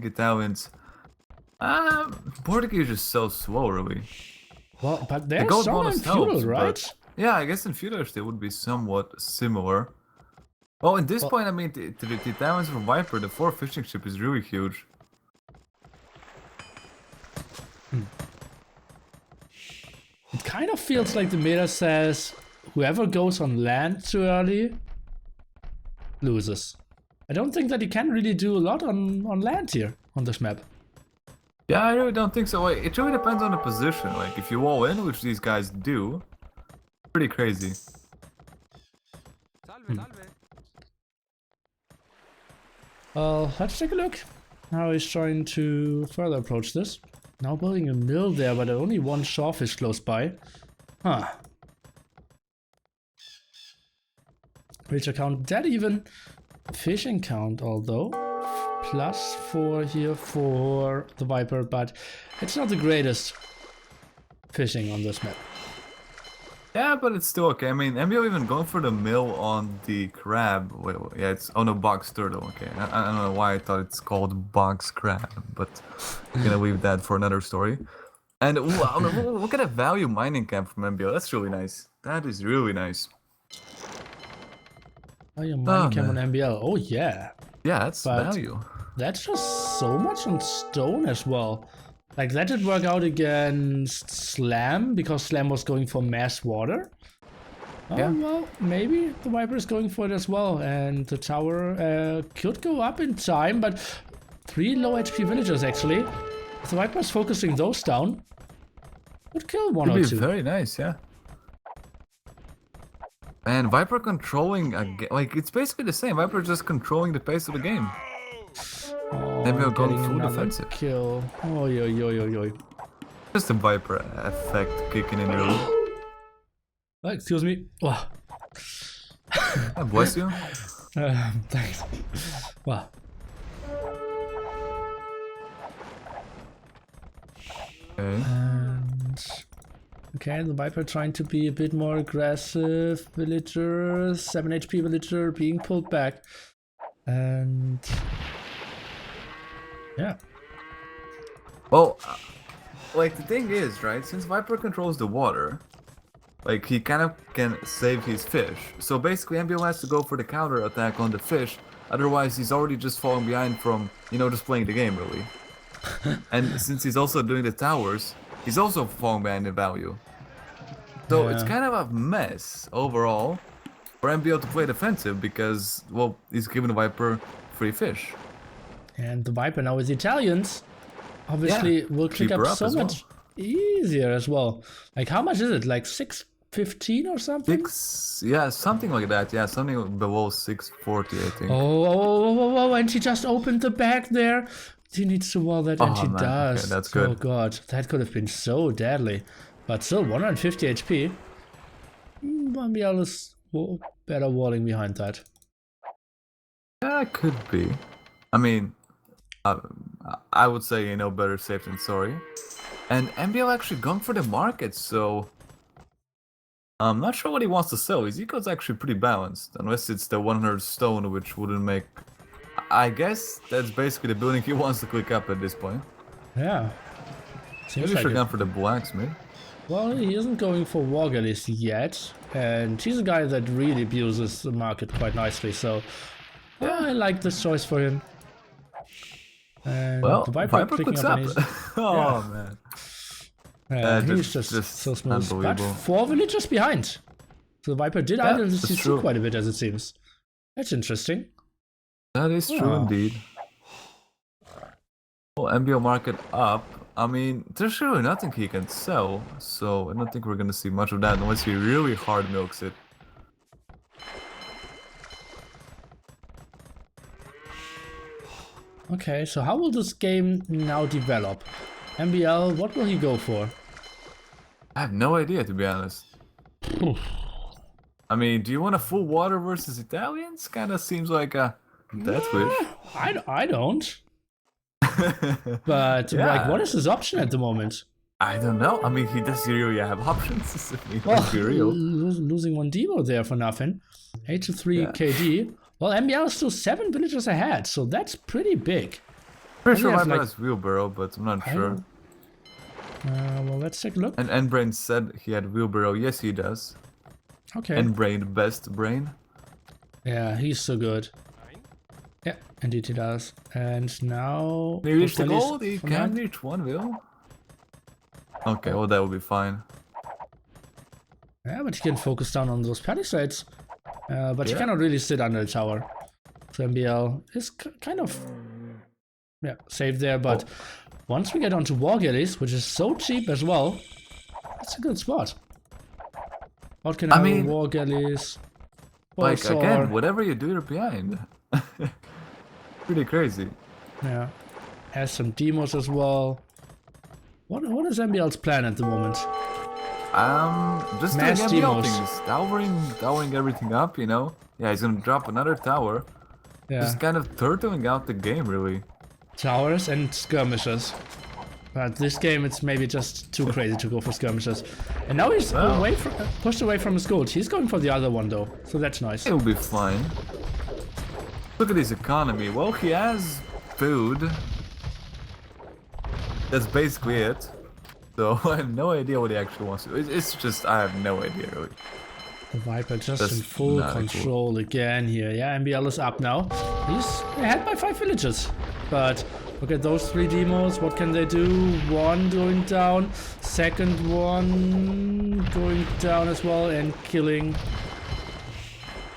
Italians. Portuguese is so slow, really. Well, but they're gold strong bonus and feudal, helps, right? but yeah, I guess in feudals they would be somewhat similar. Well, at this point, I mean, the Italians from Viper, the 4 fishing ship is really huge. It kind of feels like the meta says whoever goes on land too early loses. I don't think that you can really do a lot on land here on this map. Yeah, I really don't think so. Like, it really depends on the position. Like, if you all in, which these guys do, pretty crazy. Well, let's take a look how he's trying to further approach this. Now building a mill there, but only 1 shawfish close by. Huh. Creature count dead even. Fishing count, although. +4 here for the Viper, but it's not the greatest fishing on this map. Yeah, but it's still okay. I mean, MbL even going for the mill on the crab. Wait, yeah, it's on a box turtle. Okay, I don't know why I thought it's called box crab, but I'm gonna leave that for another story. And wow, look at that value mining camp from MbL. That's really nice. That is really nice. Oh, your mining camp man. on MbL. Oh, yeah. Yeah, that's But value. that's just so much on stone as well. Like, that did work out against Slam, because Slam was going for mass water. Oh, Yeah. well, maybe the Viper is going for it as well, and the tower could go up in time, but 3 low HP villagers actually. If the Viper is focusing those down, could kill one Could or be two. very nice, yeah. And Viper controlling like it's basically the same. Viper just controlling the pace of the game. Oh, Maybe I'm going getting full another defensive. kill. Oh, yo, yo, yo, yo. Just the Viper effect kicking in early. Oh, excuse me. Oh. God bless you. Thanks. Wow. Okay. And okay, the Viper trying to be a bit more aggressive. Villager, 7 HP villager being pulled back. And yeah. Well, like the thing is, right? Since Viper controls the water, like he kind of can save his fish. So basically, MbL has to go for the counter attack on the fish. Otherwise, he's already just falling behind from, you know, just playing the game really. And since he's also doing the towers, he's also falling behind in value. So it's Yeah. kind of a mess overall for MbL to play defensive because, well, he's giving the Viper free fish. And the Viper now with Italians obviously will click cheaper up up so as well. much easier as well. Like, how much is it? Like 615 or something? Yeah, something like that. Yeah, something below 640, I think. Oh, and she just opened the bag there. She needs to wall that, and Oh, she man. does. Okay, that's Oh good. god, that could have been so deadly. But still, 150 HP. MbL is better walling behind that. Yeah, it could be. I mean, I would say, you know, better safe than sorry. And MbL actually gone for the market, so I'm not sure what he wants to sell. His eco's actually pretty balanced, unless it's the 100 stone, which wouldn't make... I guess that's basically the building he wants to click up at this point. Yeah. Seems Maybe like should it. gone for the blacksmith. Well, he isn't going for Wargalis yet, and he's a guy that really abuses the market quite nicely, so yeah, I like this choice for him. And Well, the Viper picking clicks up, up. and he's, Oh, man. he's just so smooth. But unbelievable. 4 villagers behind. So the Viper did idle the that's CC true. quite a bit, as it seems. That's interesting. That is true Oh. indeed. Well, MbL market up. I mean, there's really nothing he can sell, so I don't think we're gonna see much of that unless he really hard milks it. Okay, so how will this game now develop? MbL, what will he go for? I have no idea, to be honest. I mean, do you want a full water versus Italians? Kinda seems like a death wish. I don't. But Yeah. like, what is his option at the moment? I don't know. I mean, he does really have options, if we Well, be real. losing 1 Devo there for nothing. 8 to 3 Yeah. KD. Well, MbL is still 7 villagers ahead, so that's pretty big. Pretty sure we my have, like- has wheelbarrow, but I'm not I sure. don't- well, let's take a look. And Endbrain said he had wheelbarrow. Yes, he does. Okay. Endbrain, best brain. Yeah, he's so good. Yeah, indeed he does. And now... He reached the Portelli's gold. He from can that. reach 1 will. Okay, well that will be fine. Yeah, but he can focus down on those palisades. But he Yeah. cannot really sit under the tower. So MbL is kind of safe there, but once we get onto Wargalis, which is so cheap as well, that's a good spot. What can I mean, Wargalis? Like again, whatever you do, you're behind. Pretty crazy. Yeah. Has some demos as well. What is MbL's plan at the moment? Just doing Mass MbL demos. things, towering everything up, you know. Yeah, he's gonna drop another tower. Yeah. Just kind of turtling out the game, really. Towers and skirmishers. But this game, it's maybe just too crazy to go for skirmishers. And now he's Well. pushed away from his gold. He's going for the other one though, so that's nice. It'll be fine. Look at his economy. Well, he has food. That's basically it. So I have no idea what he actually wants to do. It's just, I have no idea, really. The Viper just That's in full not cool. control again here. Yeah, MbL is up now. He's ahead by 5 villages. But look at those 3 demos. What can they do? One going down. Second one going down as well and killing.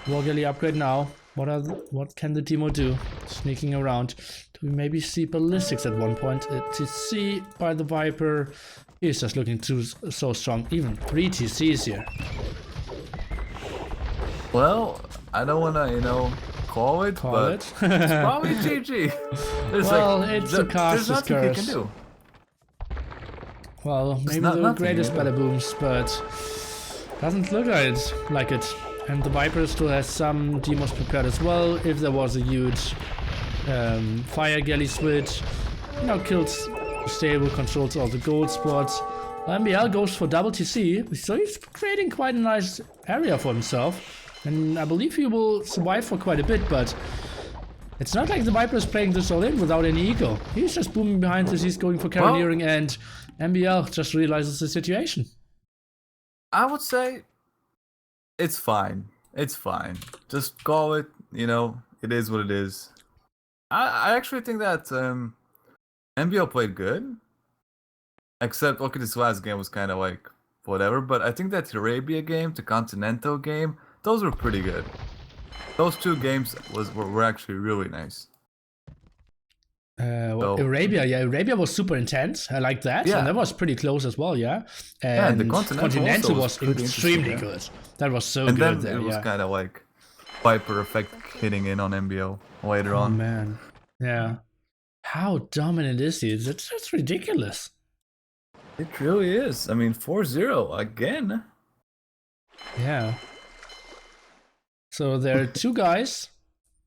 War Galley upgrade now. What can the demo do? Sneaking around. Do we maybe see ballistics at one point? A TC by the Viper. He's just looking so strong. Even 3 TCs here. Well, I don't want to, you know, call it, but it's probably GG. Well, it's a there's caster's nothing he can curse. do. Well, maybe not the nothing, greatest yeah. bada booms, but doesn't look like it. And the Viper still has some demos prepared as well. If there was a huge fire galley switch, you know, kills stable, controls all the gold spots. MbL goes for double TC, so he's creating quite a nice area for himself. And I believe he will survive for quite a bit, but it's not like the Viper is playing this all in without any ego. He's just booming behind this, he's going for carroneering, and MbL just realizes the situation. I would say it's fine. It's fine. Just call it, you know, it is what it is. I actually think that MbL played good. Except, okay, this last game was kind of like whatever, but I think that the Arabia game, the Continental game, those were pretty good. Those 2 games were actually really nice. Arabia, yeah, Arabia was super intense. I like that. Yeah. And that was pretty close as well, yeah. And And the Continental was pretty extremely interesting, good. That was so And good then there, it was yeah. kind of like Viper effect hitting in on MbL later Oh on. man, yeah. How dominant is he? That's ridiculous. It really is. I mean, 4-0 again. Yeah. So there are 2 guys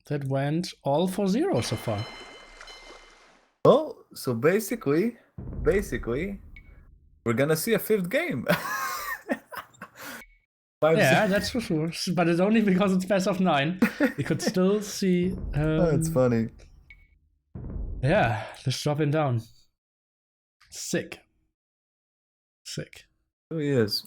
that went all for 0 so far. Well, so basically, we're gonna see a 5th game. 5-0. Yeah, that's for sure. But it's only because it's best of 9. We could still see. That's funny. Yeah, just dropping down. Sick. It really is.